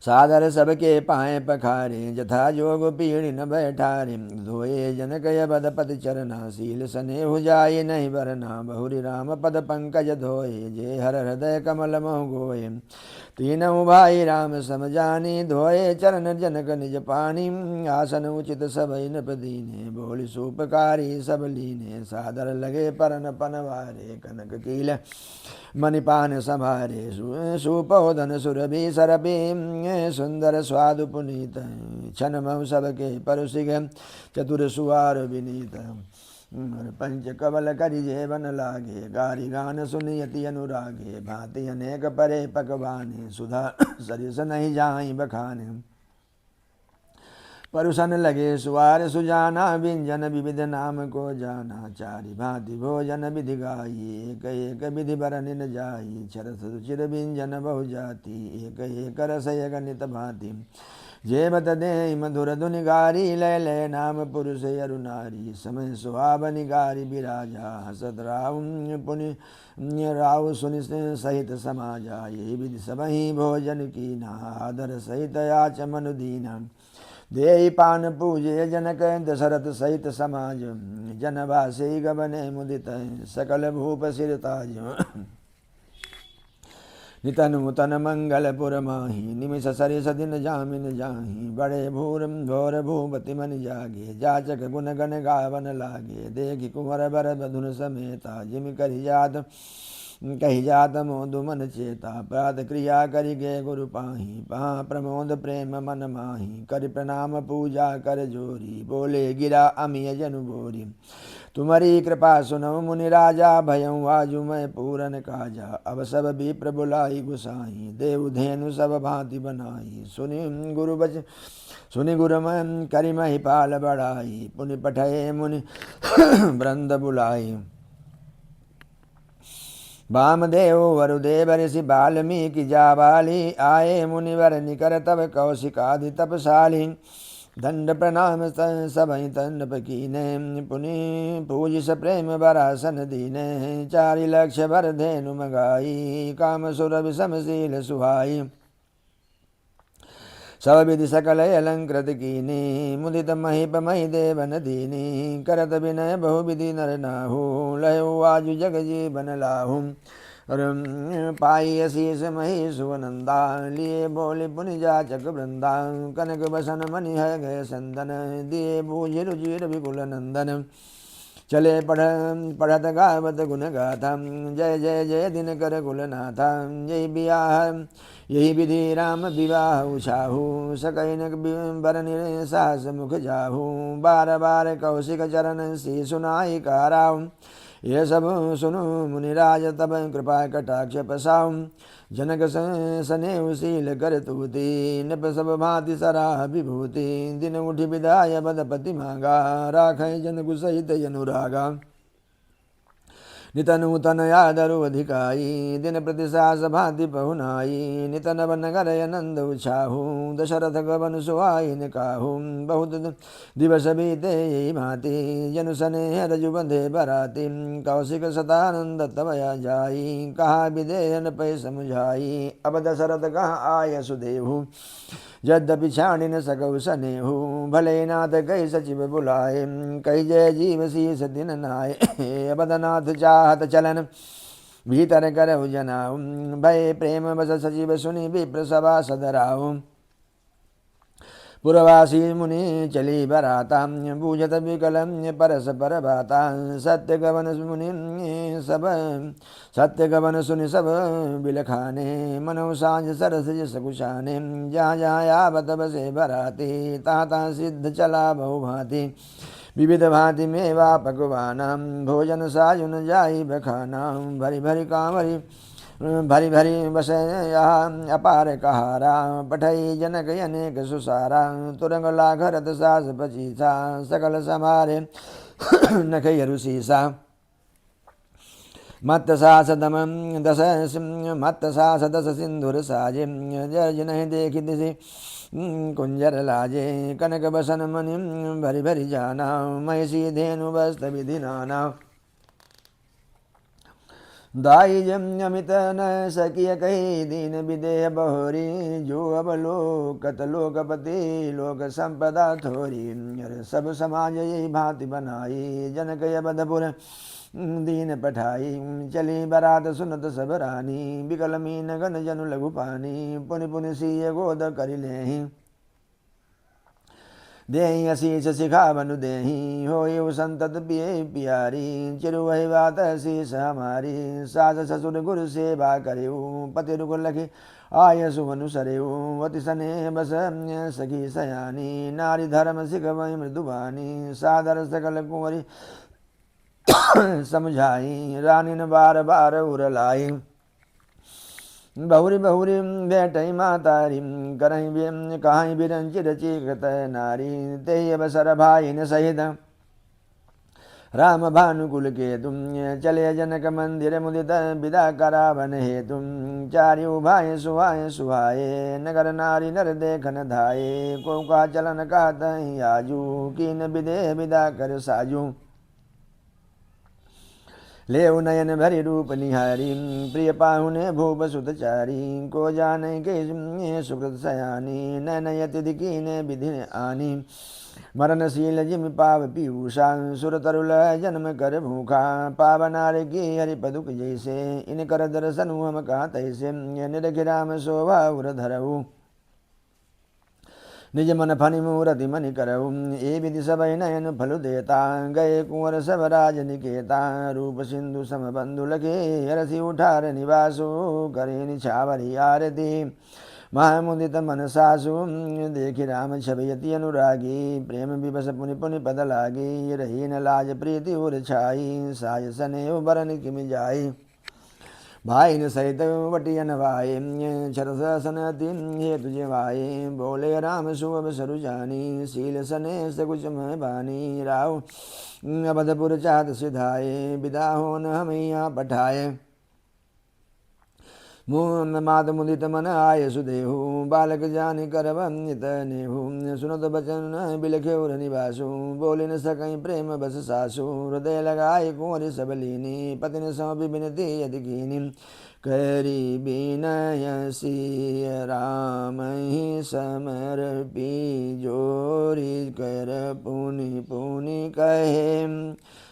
सादर सबके पाए पखारे जथा जोग पीढ़ी न बैठारे धोए जनक बद पद चरना शील स्नेह जाये नहीं बरना बहुरी राम पद पंकज धोए जे हर हृदय कमल मोह गोए तीनों भाई राम समझानी धोए चरण जनक निज पानी आसन उचित सब इन पदीने बोली सुपकारी सब लीने सादर लगे परन पनवारे कनक कील मणिपान संभारे सुपोधन सुरभि सरभि सुंदर स्वादु पुनीत क्षण मऊ सबके परुषिग चतुर सुवार विनीत पंच कवल करि जेवन लागे गारी गान सुनियति अनुरागे भांति अनेक परे पकवाने सुधा सरिस नहीं जाई बखाने परुषन लगे सुवार सुजाना व्यंजन विविध नाम को जाना चारि भांति भोजन विधि गाई एक एक विधि बरन न जाई चरस रुचिर व्यंजन बहु जाति एक एक रसय गणित भांति जे बत दे मधुर धुनि गारी लय लय नाम पुरुष अरु नारी समय सुहावनि गारी बिराजा हसत राव पुनि राव सुनि सहित समाजा ये विधि सबहि भोजन कीना आदर सहित आचमन दीना देहि पान पूजे जनक दशरथ सहित समाज जनवासे गबने मुदित सकल भूप सिरताज नितन मुतन मंगलपुर माही निमिष सरिस दिन जामिन जाही बड़े भूर घोर भूपति मन जागे जाचक गुण गण गावन लागे देखि कुंवर बर बधुन समेता जिम कही जात मोदु मन चेता प्रात क्रिया करि गे गुरु पाही पहा प्रमोद प्रेम मन माही कर प्रणाम पूजा कर जोरी बोले गिरा अमिय जनु बोरी तुम्हारी कृपा सुनऊ मुनि राजा, भयऊ आजु मैं पूरन काजा। अब सब विप्र बुलाई गुसाई, देव धेनु सब भांति बनाई। सुनि गुरु मन करि महिपाल बढ़ाई, पुनि पठय मुनि वृंद बुलाई। वामदेव वरुदेव ऋषि बाल्मीकि जाबाली, आए मुनिवर निकर तब कौशिकादि तपशाली। दंड प्रणाम सबहि तंडप कीने, पुनि पूजिस प्रेम बरासन दीने। 4 लक्ष भर धेनु मगाई, काम सुर विषमशील सुहाई। सब विधि सकल अलंकृत कीनी, मुदित महीप मही देवन दीनी। करत विनय बहुविधि नर नाहु, लयो आजु जग जीवन लाहु। पाई अशीष मही सुवनंदा, लिए बोले पुनि जाचक वृंदा। कनक बसन मणि है गए संदन, दिए बूझ रुचिर विकुल नंदन। चले पढ़त गावत गुण गाथा, जय जय जय दिन कर कुलनाथा। यही विधि राम विवाह उछाहू, सकैन बरनि सास मुख जाहू। बार बार कौशिक चरण सी सुनाई काराऊ, ये सब सुनु मुनिराज तब कृपा कटाक्ष पसाऊ। जनक सने शील कर तूति, नृप सब भांति सराह विभूति। दिन उठि विदाय पदपति मांगा, राखै जनकु सहित अनुरागा। नितन नूतन यादरु अधिकाई, दिन प्रति सास भांति पहुनाई। नितन वन नगर आनंद उछाहू, दशरथ गवन सुहाइन काहू। बहुत दिवस बीते यही भांति, जनु सने रजु बंधे बराती। कौशिक सतानंद तवया जाई, कहा विदेहन पै समुझाई। अब दशरथ कहाँ आय सुदेहु, यद्यपि छाड़ी न सकौ सनेहु। भले नाथ कही सचिव बुलाए, कही जय जीव शीस दिन नाय। अबदनाथ चाहत चलन, भीतर करहु जनाऊ। भय प्रेम बस सचिव सुनि विप्र सभा सदराऊ। पुरवासी मुनि चली बराता, बूझत विकलम परस पर बाता। सत्य गवन सुनि सब बिलखाने, मनो सांझ सरस जस कुशाने। जहाँ जहाँ आवत बसे बराती, तहाँ तहाँ सिद्ध चला बहु भांति। विविध भांति मेवा पकवाना, भोजन साजुन जाई बखाना। भरी भरी कांवरी भरी भरी बस अपार कहारा, पठई जनक अनेक सुसारा। तुरंग लाघरत सास पचीसा, सकल समारे नखय रुसीसा। मत्त सास दस सिंधुर साजे, जर्ज नहीं देखी दिशि कुंजर लाजे। कनक बसन मणि भरी भरी जाना, महिषी धेनु बस्त विधि नाना। दाई जम अमित न सकिय कही, दीन विदेह बहोरी। जो अब लोकत लोकपति, लोक संपदा थोरी। सब समाज यही भांति बनाई, जनक बधपुर दीन पठाई। चली बरात सुनत सब रानी, बिकल मीन गन जनु लघु पानी। पुनि पुनि सीय गोद करि लेहि, देहि अशीष शिखा बनु देहि। हो संतत पिए पियारी, चिरु वही बात शीष हमारी। सास ससुर गुरु सेवा करेऊ, पति रुक लखी आय सुमनु सरेऊ। अति सने बस सखी सयानी, नारी धर्म सिख वही मृदुबानी। सादर सकल कुंवरी समझाई, रानी ने बार बार उरलाई। बहुरी बहुरी बेटई मातारी, करही कहीं बिरंचि रची कृत नारी। ते अवसर भाई न सहित, राम भानुकुल के तुम। चले जनक मंदिर मुदित विदा करावन हे तुम। चारियों भाई सुहाए सुहाए, नगर नारी नर देखन धाये। को का चलन का तही आजू, कीन विदेह विदा कर साजू। ले नयन भरि रूप निहारी, प्रिय पाहुने भूप सुतचारी। को जाने के सुकृत सयानी, नयनयति कीने विधि आनी। मरणशील जिम पाव पीयूषा, सुर तरुल जन्म कर भूखा। पावनार की हरि पदुक जैसे, इन कर दर्शन हम का तैसे। निरख राम शोभा उर धरऊ, निज मन फनि मूरति मनि करऊ। ए विधि सब नयन फल देता, गए कुंवर सब राज निकेता। रूप सिंधु सम बंधु लखे, हरसि उठार निवासो। करे निछावरी आरती, महामुदित मनसासु देखि राम छवयति अनुरागी प्रेम विवश पुनि पुनि पद लागी रही न लाज प्रीति उर छाई साय सनेव बरन किमि जाई भाई न सहित वटियन भाई छरसन हे तुझे भाई बोले राम सुअब सरु जानी शील सने सकुच में बानी राव अवधपुर चाहत सिधाए विदा हो न हम यहाँ पठाए मात मुदित मन आय सुदेहु बालक जानि करवन्यत नेहु सुनत बचन बिलखे उर निवासु बोले न सकई प्रेम बस सासु हृदय लगाए कुंवर सब लीनी पतिन सौंपी बिनती यदि कीनी करी बिनय सिय राम ही समर्पी जोरी कर पुनि पुनि कहे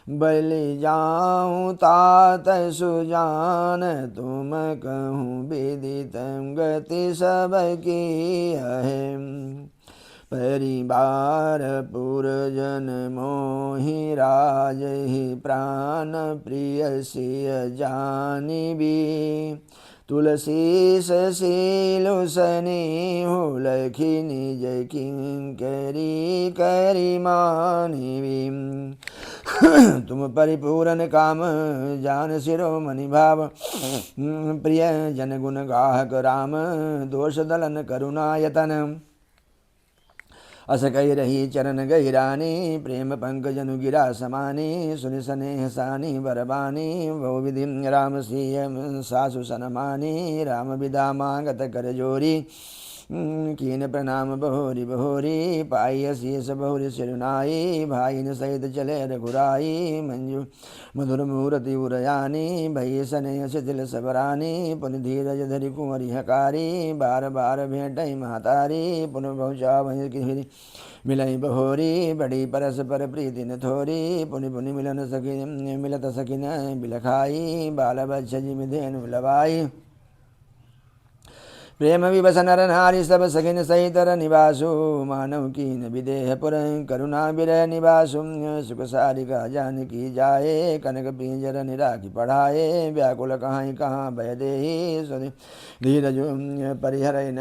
बलि जाऊँ तात सुजान तुम कहूँ विदित गति सब की है परिवार पुरजन मोहि राज ही प्राण प्रिय सिय जानी भी तुलसी शीलु सनी हो लखी निज किंकरी करी मानी भी तुम परिपूरन काम जान शिरोमणि भाव प्रिय जन गुण गाहक राम दोष दलन करुणायतन अस कही रही चरण गहिरानी प्रेम पंकजनु गिरा समानी सुनि स्नेह सानी बरबानी वो विधि राम सिय सासु सनमानी राम विदा मांगत कर जोरी कीन प्रणाम बहोरी बहोरी पाई शीस बहुरी सिरुनाई भाई न सहित चले रघुराई मंजू मधुर मूर्ति उरयानी भई सने शिथिल सबरानी पुन धीरज धरि कुंवरी हकारी बार बार भेंटई महतारी पुन बहुचा वही की मिलई बहोरी बड़ी परस पर प्रीति न थोरी पुनि पुनि मिलन सखी मिलत सखी न बिलखाई बाल बच्छ जिमि धेनु लवाई प्रेम विवश नर नारी सब सखिन सहितर निवासु मानव कीन विदेह पुर करुणा विरह निवासु सुख सारिका जानकी जाए कनक पिंजर निराखी पढ़ाए व्याकुल कहाँ कहाँ भय देहि सुनि धीरज परिहरन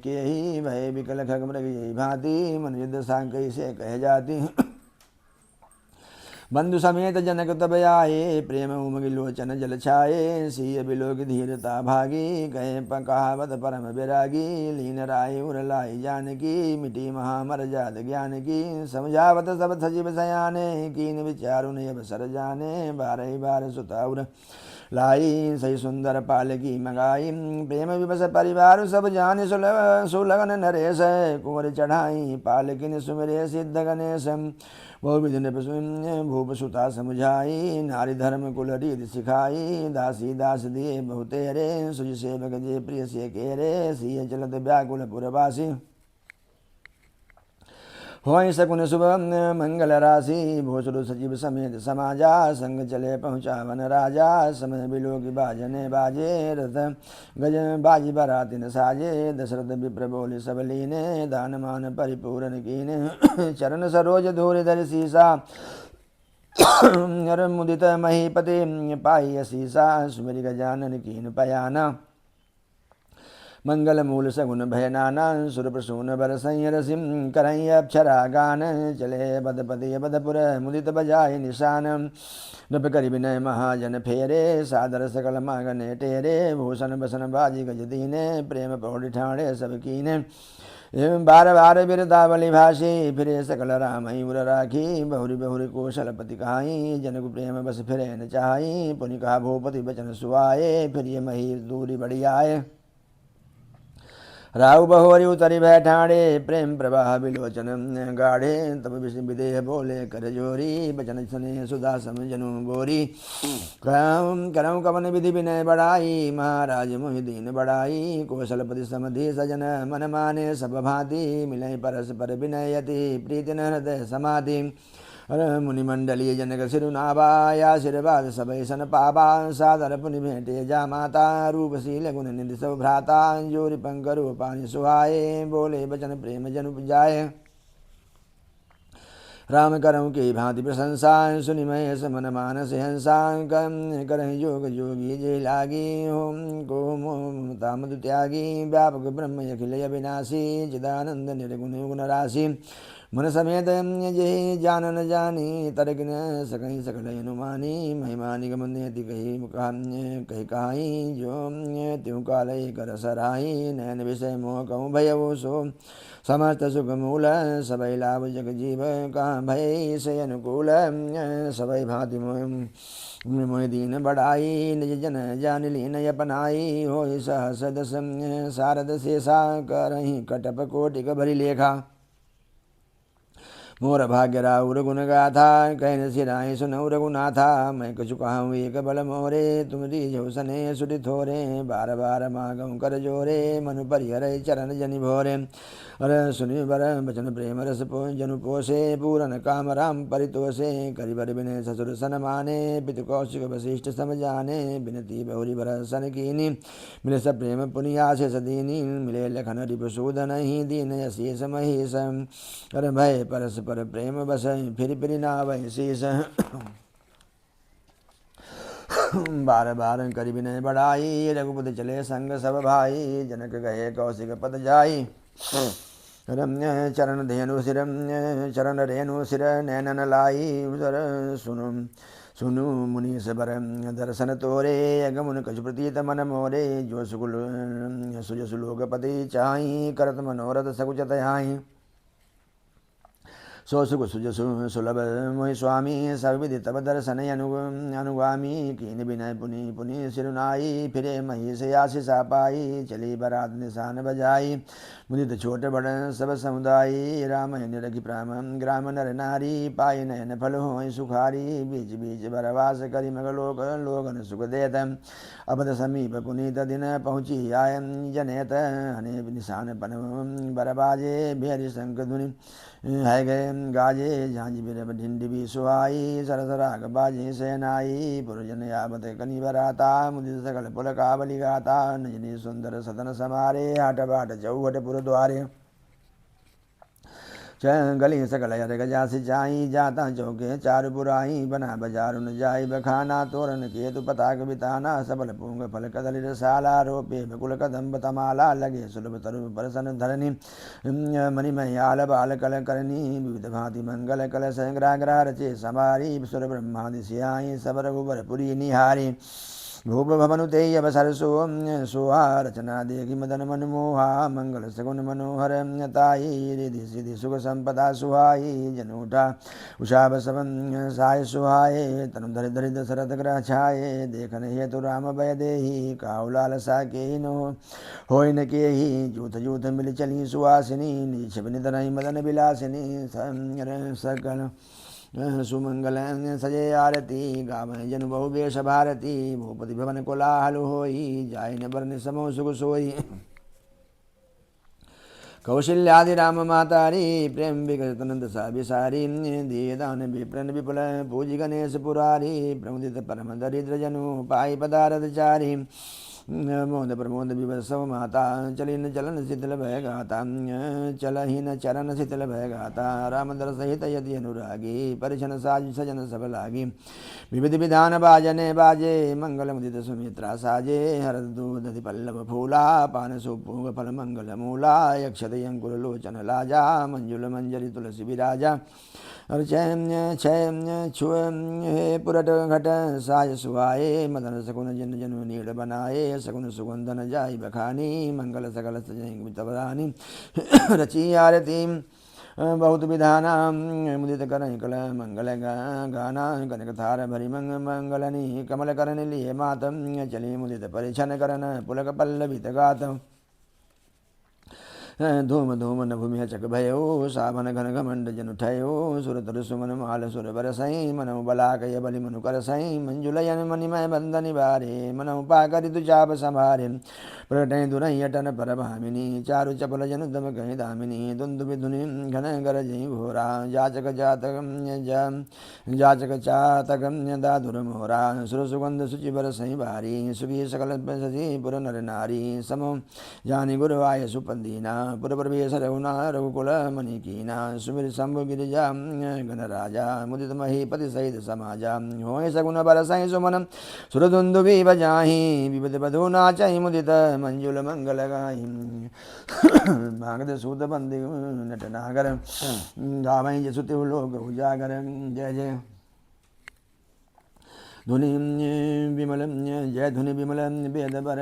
के ही भय विकल खग मृग यही भांति मन युद्ध सांकई से कह जाती बंधु समेत जनक तब आए प्रेम उमगी लोचन जल छाए सिय बिलोक धीरता भागी गए कहावत परम विरागी लीन राय उर लाई जानकी मिटी महामर जात ज्ञान की समझावत सब सजीव सयाने कीन विचारु अब सर जाने बारह बार सुताउर लाई सही सुंदर पालकी मंगाई प्रेम विवश परिवार सब जान सुलगन नरेश कुंवर चढ़ाई पालकिन सुमिरे सिद्ध गणेश बहु विधि भूप सुता समुझाई नारी धर्म कुल रीति सिखाई दासी दास दिए बहुतेरे सुज सेवक जे प्रिय से केरे सिय चलत व्याकुल पुरवासी होय सकुन शुभ मंगल राशि भोसुरु सजीव समेत समाजा संग चले पहुँचा वन राजा समय बिलो की बाजने बाजे रथ गज बाजी बरातिन साजे दशरथ विप्र बोले सब लीने दान मान परिपूर्ण कीने चरण सरोज धूरि धरि सीसा हर मुदित महीपति पाई शीसा सुमरि गजानन कीन पयाना मंगल मूल सगुन भय नाना सुर प्रसून बर संयरसिम करई अक्षरा गान चले बदपति बदपुर मुदित बजाय निशान नृप करि विनय महाजन फेरे सादर सकल मांगने टेरे भूषण बसन बाजी गज दीने प्रेम पौड़ी ठाणे सब कीने बार बार बिरदावली भाषी फिरे सकल राम उर राखी बहुरी बहुरी कौशलपति कहाई जनक प्रेम बस फिरे न चाही पुनि कहा भूपति बचन सुआए फिर ये मही दूरी बढ़ी आए राहु बहुवरी उतरी बैठाड़े प्रेम प्रवाह विलोचन गाढ़े तब विदेह बोले कर जोरी बचन सुने सुधा समझनु बोरी करऊँ कवन विधि विनय बढ़ाई महाराज मुहिदीन बढ़ाई कौशलपति समधि सजन मन माने सब भांति मिलय परस पर विनयति प्रीति न हृदय समाधि मुनिमंडलीय जनक सिरुनावाया सिरबाद सबय सन पावा सादर पुनि भेंटे जा माता रूपशील गुण निधि सब भ्राता जोरि पंकरु पानी सुहाए बोले बचन प्रेम जनु जाए राम करऊँ की भांति प्रशंसा सुनि महेश मन मानस हंसा करहि योग जोगी जय लागी होम को ममता मधु त्यागी व्यापक ब्रह्म अखिल अविनाशी चिदानंद निर्गुण गुण राशि मन समेत जय जान न जानी तरक न सकई सकल अनुमानी महिमा निगम नेति कही कहाई जो त्यों काल कर सराही नयन विषय मोह कहूँ भयवो सो समस्त सुख मूल सबई लाभ जग जीव कहाँ भय से अनुकूल सबई भांति मोह दीन बढ़ाई निज जन जान लीन अपनाई हो सहस दस सारद शेषा करही कटप कोटिक भरी लेखा मोर भाग्य राउर गुण गाथा कहन सिराय सुनौ रघुनाथा मैं कछु कहूँ एक बल मोरे तुम दीजो सने सुटि थोरे बार बार मागम कर जोरे मनु परिहर चरण जनि भोरे अर सुनि बर बचन प्रेम रस जनु पोषे पूरन काम राम परितोषे करिबर बिने ससुर सन माने पितु कौशिक वशिष्ठ सम जाने बिनती बहुरी बर सन कीनी मिले सब प्रेम पुनियासे सदीनी मिले लखन रिपुसूदन ही दीन यशीष महीश कर भय परस पर प्रेम बस फिर नावै शीस बार बार करि विनय बढ़ाई रघुपति चले संग सब भाई जनक गए कौशिक पद जाई रम्य चरण धेनु सिर चरण रेणु सिर नैनन लाई उदर सुनु मुनीस बर दर्शन तोरे अगमुन कछु प्रतीत मन मोरे जो सुकुल सुज सुलोकपति चाहि करत मनोरथ सकुच तयाहि सो सुख सुज सुलभ मोहि स्वामी सर्वविधि तब दर्शन अनुगामी कीन विनय पुनि पुनि सिरुनाई फिरे मही से आशीष पाई चली बरात निशान बजाई मुदित छोट बड़ सब समुदायी राम निरखि प्राम ग्राम नर नारी पाई नयन फल हो सुखारी बीच बीच बरवास करी मगलोक लोगन सुख देत अबद समीप पुनीत दिन पहुँची आय जनेत हने निशान पन बरबाजे बेहरि शंख धुनि है गए गाजे झांझ बिरब ढिंडी भी सुहाई सरसराग बाजे सेनाई पुरजन यावत कनि बराता मुदित सकल पुल कावली गाता नजनी सुंदर सदन समारे हाट बाट चौहट पुर द्वारे गली सकल हर गजा सिंचाई जाता चौके चारु पुराई बना बाजारु न जाई बखाना तोरण केतु पताक बिताना सबल पूंग फल कदली रसाला रोपे बकुल कदम्ब तमाला लगे सुलभ तरु परसन धरनी मणिमयाल बाल कल करनी विविध भांति मंगल कल संग्रह ग्रह रचे समारी सुर ब्रह्मादि सियाई सब रघुबर पुरी निहारी भूप भवनु ते अवसर सोहा रचना देखी मदन मनमोहा मंगल सगुन मनोहर ताई रिधि सिद्धि सुख संपदा सुहाई जनूठा उषा बसवन साय सुहाये तनु धरि धरि दशरथ ग्रह छाये देखन हेतु राम भय देही काहु लालसा के नो होय न के ही जूथ जूथ मिल चली सुहासिनी नीच निधन मदन विलासिनी सकल सुमंगल सजय आरती गावन जन बहु बेश भारती भूपति भवन कोलाहल होई जाय न बरन समो सुख सोई कौशल्यादि राम मातारी प्रेम विकसित नंद सा विसारी दिए दान विप्रन विपुल पूजी गणेश पुरारी प्रमुदित परम दरिद्र जनु पाई पदारथ चारी मोद प्रमोद विवसव माता चलिन चलन शिथिल भय गाता चलहीन चरण शिथिल भय गाता राम दर सहित यदि अनुरागी परिछन साज सजन सब लागी विविध विधान बाजने बाजे मंगल मुदित सुमित्रा साजे हरद दूध पल्लव फूला पान सुपूग फल मंगल मूला यक्षत अंकुर लोचन लाजा मंजुल मंजरी तुलसी विराजा चैम छुअ हे पुरट घट साय सुहाये मदन सकुन जन जनु नीड़ बनाए सकुन सुगंधन जाई बखानी मंगल सकल सजरानी रची आरती बहुत विधाना मुदित कर कल मंगल गाना कनक थार भरी मंगलनी कमल करन लिए मातम चली मुदित परिछन करन पुलक पल्लवित गातम धूम धूम न भूमि चक भयो सावन घन घमंड जनु ठयो सुर तरु सुमन माल सुर बरसई मनऊ बलाकय बलि मनु करसई मंजुलयन मणिमय बंदनि बारे मनऊ पाकरि तु चाप संभारे प्रटय दुरई अटन पर भामिनी चारु चपल जनु दम कहि दामिनी दुंदु विधुनि घन गर जई घोरा जाचक चातक दादुर मोरा सुर सुगंध सुचि बरसई भारी सुखी सकल सजी पुर नर नारी समो जानि गुरु आय सुपंदीना पुरप्रवेश रघुना रघुकुल मणिकीना सुमिर शंभु गिरिजा गणराजा मुदित महीपति सहित समाजा होय सगुन बरसाई सुमन सुरदुन्दुभि बजाहि विविध बधु नाचहि मुदित मंजुल मंगल गाहि भागद सूत बंदी नटनागर गावै जसुति लोक उजागर जय जय धुनि विमल जय धुनि विमल वेद पर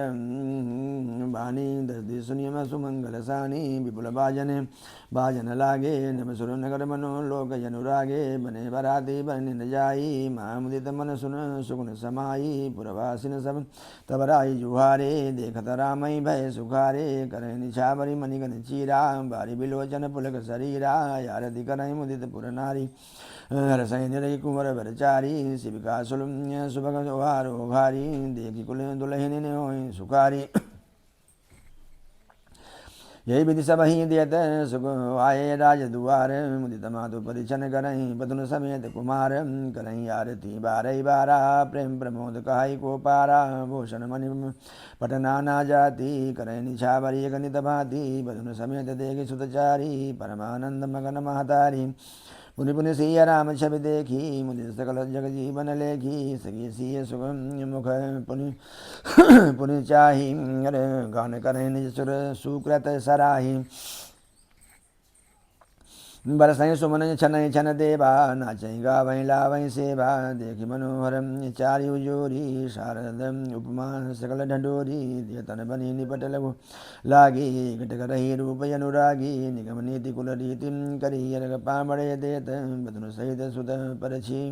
वाणी दर्दि सुनियम सुमंगल सानी विपुल बाजन लागे नम सुर नगर मनो लोक जनुरागे बने बराती बन न जाई महामुदित मन सुन सुगुन समाई पुरवासिन सब तब राई जुहारे देखत रामई भय सुखारे करे निछावरी मणिगन चीरा बारी बिलोचन पुलक शरीरा यारति करई मुदित पुर नारी हरसै निरय कुंवर भरचारी शिविका सुभग ओहारो घारी देखी कुल दुलहिन होई सुखारी यही विधि सब ही देत सुख आये राज दुआर मुदित मातु परिचन करहीं बधुन समेत कुमार करहीं आरती बारही बारा प्रेम प्रमोद कहाई को पारा भूषण मणि पटना ना जाती करहीं निछावरी गणित भांति बधुन समेत देखी सुतचारी परमानंद मगन महतारी पुनि पुनि सिया राम छवि देखी मुनि सकल जग जीवन लेखी सगी सिय सुगम मुख पुनि पुनि चाही गान करें निज सुर सुकृत सराही बरसई सुमन छन छन देवा नाचई गावई लावई सेवा देखी मनोहर चारि उजोरी शारद उपमा सकल ढंडोरी देतन बनी निपट लघु लागी घटक रही रूप अनुरागी निगम नीति कुल रीति करी पामड़े देत बदनु सहित सुत परछी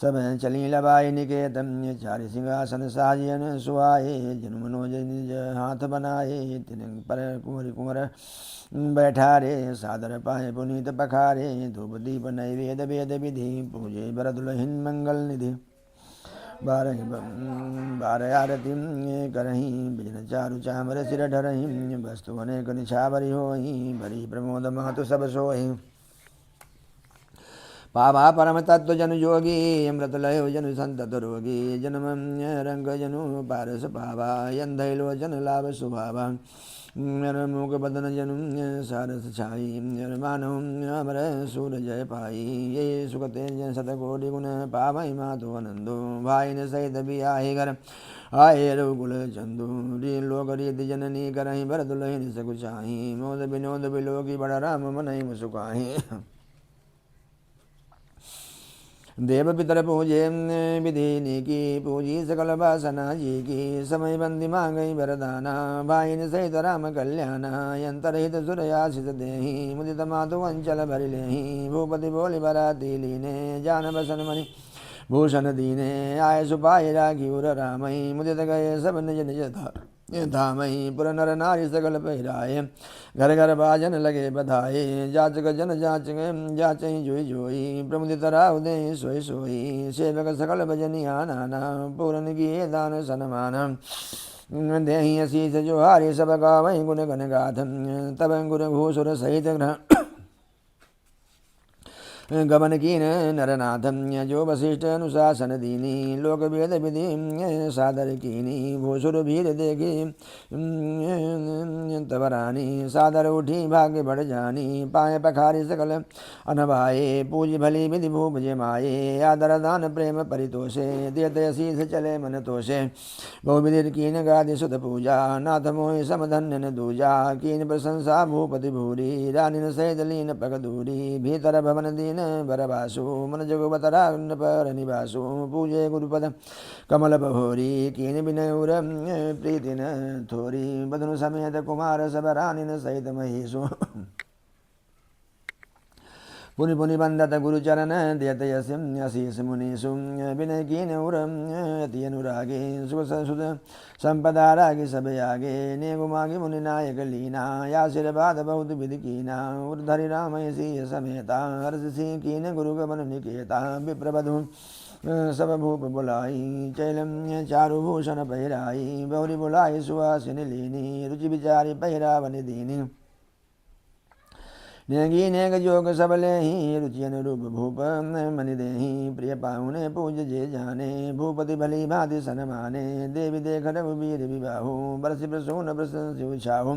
सब चली लबाई निकेतन चारि सिंहासन साजियन सुहाए जन मनोज निज हाथ बनाए तिन पर कुंवर कुंवर बैठा रे सादर पाए पुनीत पखारे धूप दीप नैवेद वेद विधि पूजे बर दुलहिन मंगल निधि बारह आरती करहीं बिजन चारु चामर सिर ढरहीं वस्तु अनेक निछावरी होहीं भरी प्रमोद मातु सब सोहीं पावा परम तत्व जन योगी अमृत लयो जन संतत रोगी जन्म रंग जनु पारस पावा यंधैलो जन लाभ सुभावा मुख बदन जनु सारस छाई मानव अमर सूर जय पाई ये सुखते जन सतकोटि गुण पावई माधु आनंदो भाई न सहित भी आए घर आए रघुकुल चंदू री लोक रीति जननी करही भर दुलहिन सकुचाही मोद विनोद बिलोकी बड़ राम मनई मुसुकाही देव पितर पूजे विधि की पूजी सकल वासना जी की समय बंदी मांगई वरदाना भाई सहित राम कल्याणा यंतरहित सुर आशिष देहि मुदित मातु अंचल भरि लेहि भूपति बोली बराती लीने जान बसन मणि भूषण दीने आय सुपाय राखी उर रामई मुदित गए सब निज निज धामई पुर नर नारी सकल पहिराए घर घर बाजन लगे बधाए जाचक जन जाचई जोई जोई प्रमुदित राव दे सोई सोई सेवक सकल भजनिया नाना पूरन किए दान सनमान देहि असीस जो हारे सब गावई गुण गण गाथम तब गुर घूसुर सहित ग्रह गमन कीन नरनाथम जो वशिष्ठ अनुशासन दीनी लोक वेद विधि सादर कीनी भूसुर भीर देखी तब रानी सादर उठी भाग्य बढ़ जानी पाए पखारी सकल अनभाए पूज भली विधि भूप जमाए आदर दान प्रेम परितोषे देत शीस चले मन तोषे बहुविधि कीन गादि सुत पूजा नाथ मोहि समधन्य न दूजा कीन प्रशंसा भूपति भूरी रानी सहित लीन पग दूरी भीतर भवन दीन बरवासु मन जगवत राग पर निवासु पूजे गुरुपद कमल बहोरी कीन विनयुर प्रीति न थोरी बधनु समेत कुमार सब रानी सहित महीसु पुनि पुनि बंदत गुरु चरण देत अशीष मुनीषु विनय कीन उर अति अनुरागे सुख सुध संपदा रागे सब आगे ने गुमागी मुनि नायक लीना या शिरबाद बहुत विधि कीना उर्धरि राम सी समेता हर्ष सिंह कीन गुरु गमन निकेता विप्रबधु सब भूप बुलाई चैलम चारु भूषण पहिराई बहुरी बुलाई सुहासिन लीनी रुचि विचारी पहिरावन दीनी नेगी नेग जोग सबले ही रुचि अनुरूप भूप मनि देही प्रिय पाहुने पूज जे जाने भूपति भली भांति सनमाने देवी देख रघुवीर विबाहु बरसि प्रसून प्रशंसि उछाहु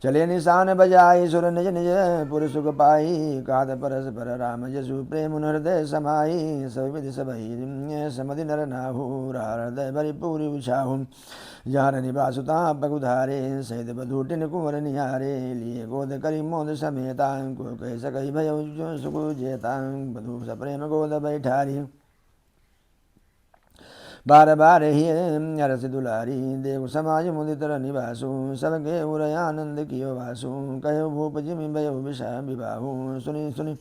चले निशान बजाई सुर निज निज पुर सुख पाई काद परस पर राम जसु प्रेम हृदय समाई सब विधि सबई समधि नर नाहु हृदय भरि पूरी उछाहु जार निवासुता पगुधारे सहित बधूटिन कुंवर निहारे लिए गोद करी मोद समेता को कह सकई भय सुख जेता बधू सप्रेम गोद बैठारी बार बार ही अरस दुलारी देव समाज मुदित निवासु सबके उर आनंद कियो वासु कहो भूप जिमि भयो विषय विवाहु सुनि सुनि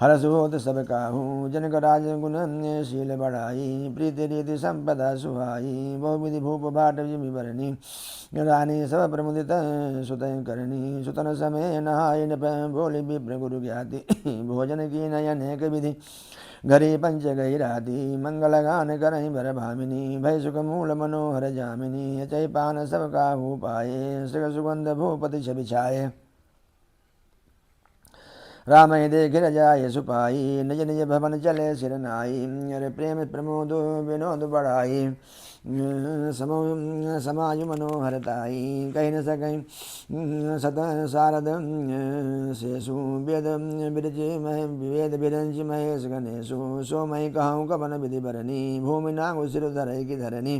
हरस होत सब काहू जनक राज गुण शील बढ़ाई प्रीति रीति संपदा सुहाई बहुविधि भूप बाट जिमि बरनी रानी सब प्रमुदित सुत करनी सुतन समय नहाय बोली विप्र गुरु ज्ञाति भोजन की नयन विधि घरी पंच गई राती मंगल गान करई भर भामिनी भय सुख मूल मनोहर जामिनी चय पान सब काहू पाए सुख सुगंध भूपति छवि छाए राम देख रजाय सुपाई निज निज भवन चले सिर नाई अरे प्रेम प्रमोद विनोद बढ़ाई समाज मनोहरताई कहीं न सकई सत शारद शेषु वेद विरजि मह वेद विरंजि महेश गणेशु सो मई कहूँ कवन विधि भरनी भूमि नांगु सिर धरई की धरनी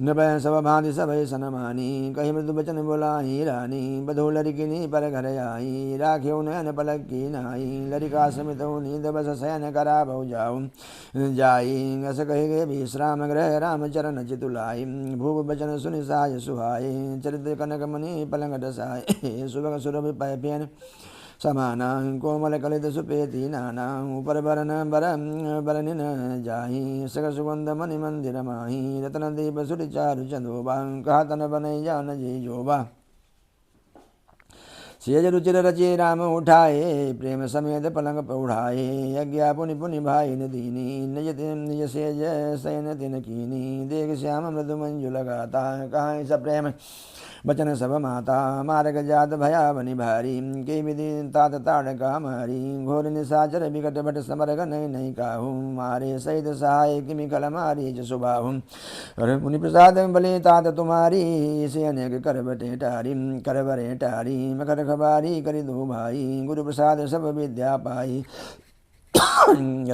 नभ सब भांति सभय सनमानी कही मृदु बचन बोलाई रानी बधो लड़किनी पर घर आई राख्यो नयन पलक की नाई लड़का समित नींद बस शयन करा बहु जाऊ जाई अस कहे गे विश्राम ग्रह राम चरण चितुलाई भूप बचन सुनि साय सुहाय चरित कनक मणि पलंग डसाय सुबह सुरभि पय पेन समाना कोमल कलित सुपेति नाना ऊपर बरन बरनिन जाही सग सुगंध मणि मंदिर माही रत्न दीप सुरि चारु चंदोबा कहा तन बनई जान जी जोबा सेज रुचिर रचे राम उठाए प्रेम समेत पलंग पौढ़ाए यज्ञा पुनि पुनि भाई न दीनी निज निज सेज सैन तिन कीनी देख श्याम मृदु मंजु लगाता कहाँ स प्रेम बचन सब माता मार्ग जात भया बनि भारी के विधि तात ताड़का मारी घोर निशाचर विकट भट समर नहीं नहीं काहू मारे सहित सहाय किमि कल मारी जसुबाहु मुनि प्रसाद बलि तात तुम्हारी से अनेक कर बटे टारी कर बरे टारी मकर खबारी करी दो भाई गुरु प्रसाद सब विद्या पाई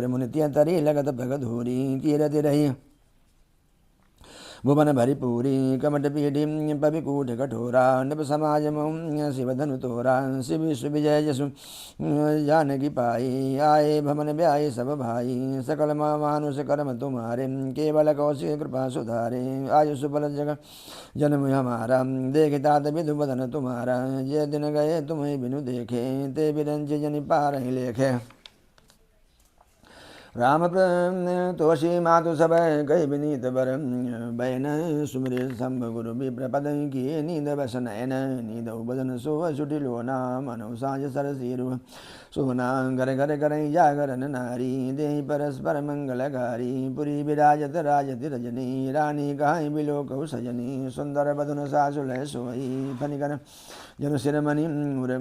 मुनि तरी लगत भगत धूरी कीरति रही भुवन भरी पूरी कमट पीढ़ी पविकूट कठोरा नभ समाज शिव धनु तोरा शिव विजय जसु जानकी पाई आए भवन ब्याय सब भाई सकल मानुष कर्म तुम्हारे केवल कौशिक कृपा सुधारे आयु सुबल जग जन्म हमारा देख तात विधु बदन तुम्हारा जे दिन गए तुम्हें बिनु देखे ते बिरंज जनि पार ही लेखे राम तोषी मातु सब कही विनीत बर बैन सुमरे सम्भ गुरु विप्र पद की नींद बस नयन नींद बदन सो सुटिलो नाम मनो साज सरसीरु सोना घर घर करई जागरण नारी दे परस्पर मंगलकारी पुरी विराजत राजति रजनी रानी कहाई बिलोक सजनी सुंदर बदन सासुल सोई फनिकर जन शिरमणि मुर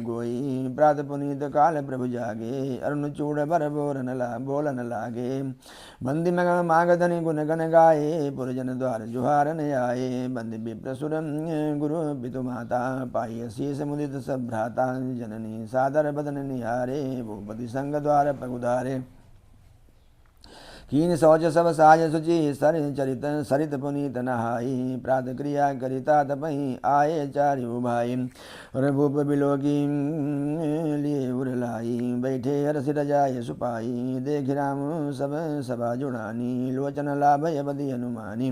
गोई प्रात पुनीत काल प्रभु जागे अरुण चूड़ बर बोलन लागे बंदी मागधनि गुण गण गाये पुरजन द्वार जुहारन आये बंदी विप्रसुर गुरु पितु माता पाई शीस मुदित सब भ्राता जननी सादर बदन निहारे भूपति संग द्वार पगुधारे कीन शौच सब साज सुचि सर चरित सरित पुनीत नहाई प्रात क्रिया करिता तपहि आए चार्यु भाई भूप बिलोकी लिए उरलाई बैठे हरसि रजाय सुपाई देख राम सब सभा जुड़ानी लोचन लाभ यवधि हनुमानी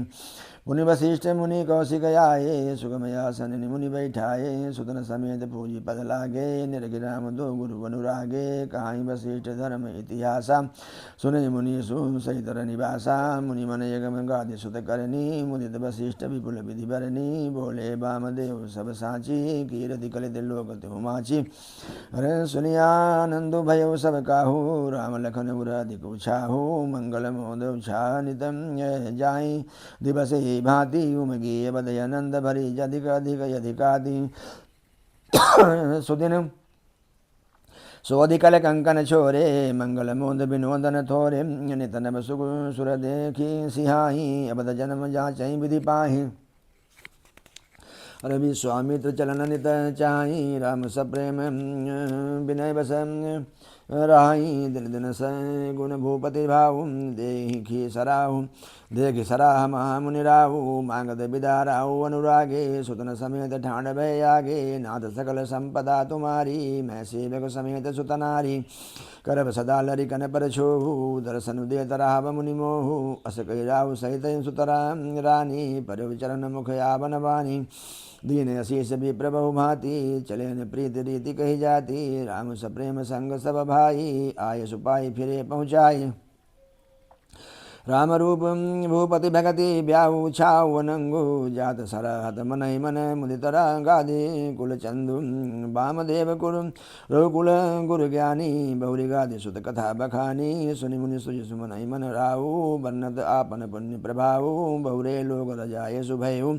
मुनि वशिष्ठ मुनि कौशिक आये सुगमयासन मुनि बैठाए सुतन समेत पूजी पद लागे निरखि राम दो गुरु अनुरागे कहाई वशिष्ठ धर्म इतिहासा सुने मुनि सहित निवासा मुनि मन यगम गादि सुत करनी मुदित वशिष्ठ विपुल विधि भरनी बोले वामदेव सब साची कीरति कलित लोक त्यो माची हरे सुनियानंदु भयो सब काहू राम लखन उराधिक उछाहू मंगल मोद उछानितम जाई दिवस भांति उमगी बदयानंद भरी जधिक अधिक यधिकादि सुदिन सोधिकल कंकन छोरे मंगल मोद विनोदन थोरे नितन सुख सुर देखी सिहाही अबद जन्म जाचई विधि पाही रवि स्वामित्र चलन नित चाही राम सप्रेम विनय बस राही दिन दिन स गुण भूपति भाऊ देखी सराहु देखी सराह महामुनि राहु मांगद विदा राहु अनुरागे सुतन समेत ठाण भय आगे नाथ सकल संपदा तुम्हारी मैं सेवक समेत सुतनारी करब सदा लरि कन पर छोहु दर्शन दे तराव मुनि मोहु अस कही राहु सहित सुतरा रानी पर विचरण मुख आवन वाणी दीन अशीष भी प्रभु भांति चले न प्रीत रीति कही जाती राम सप्रेम संग सब भाई आय सुपाई फिरे पहुँचाई राम रूप भूपति भगति ब्याहु छाऊ अनंगु जात सरहत मनहि मन मुदित गादि कुल चंदु वामदेव कुरु रघुकुल गुरु ज्ञानी बहुरी गादि सुत कथा बखानी सुनि मुनि सुजि सुमन मन राहु बन्नत आपन पुण्य प्रभाऊ बहुरे लोग रजाय सुभयु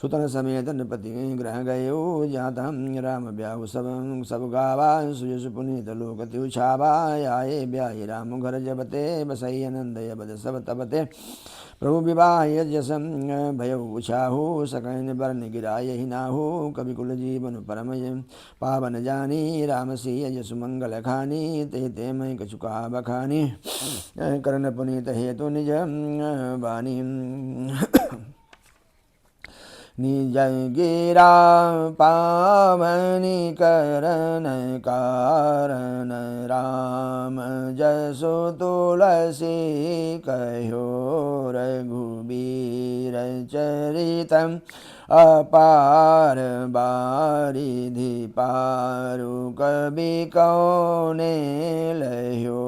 सुतन समेत नृपति ग्रह गयो जाता राम ब्याहु सब गावा सुजि सुपुनीत लोक त्यु छावा आये ब्याहि राम घर जबते बसई आनंद बद सब तबते प्रभु विवाह यजसम भय उछाहु सकैन बरन गिराय ही नाहु कवि कुल जीवन परम पावन जानी राम सी यजसु मंगल खानी ते ते मय कछुका बखानी करण पुनीत हेतु निज वाणी निज गिरा पावनी करण कारण राम जसु तुलसी कहो रघुबीर चरितम अपार बारिधि पारु कवि कौने लयो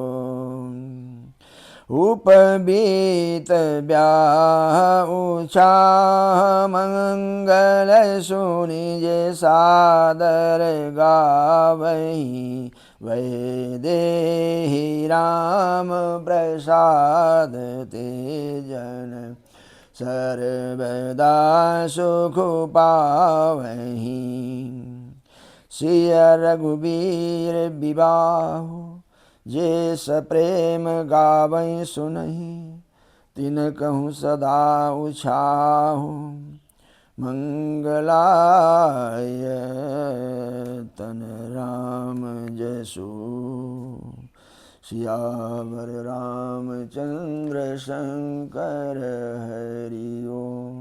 उपबीत ब्याह उछा मंगल सुनि जे सादर गावही वै देहि राम प्रसाद तेजन सर्वदा सुख पावही सिय रघुबीर विवाह जे सप्रेम गावै सुनहि तिन कहूँ सदा उछाहु मंगलाय तन राम जसु सियावर रामचंद्र शंकर हरि ओम।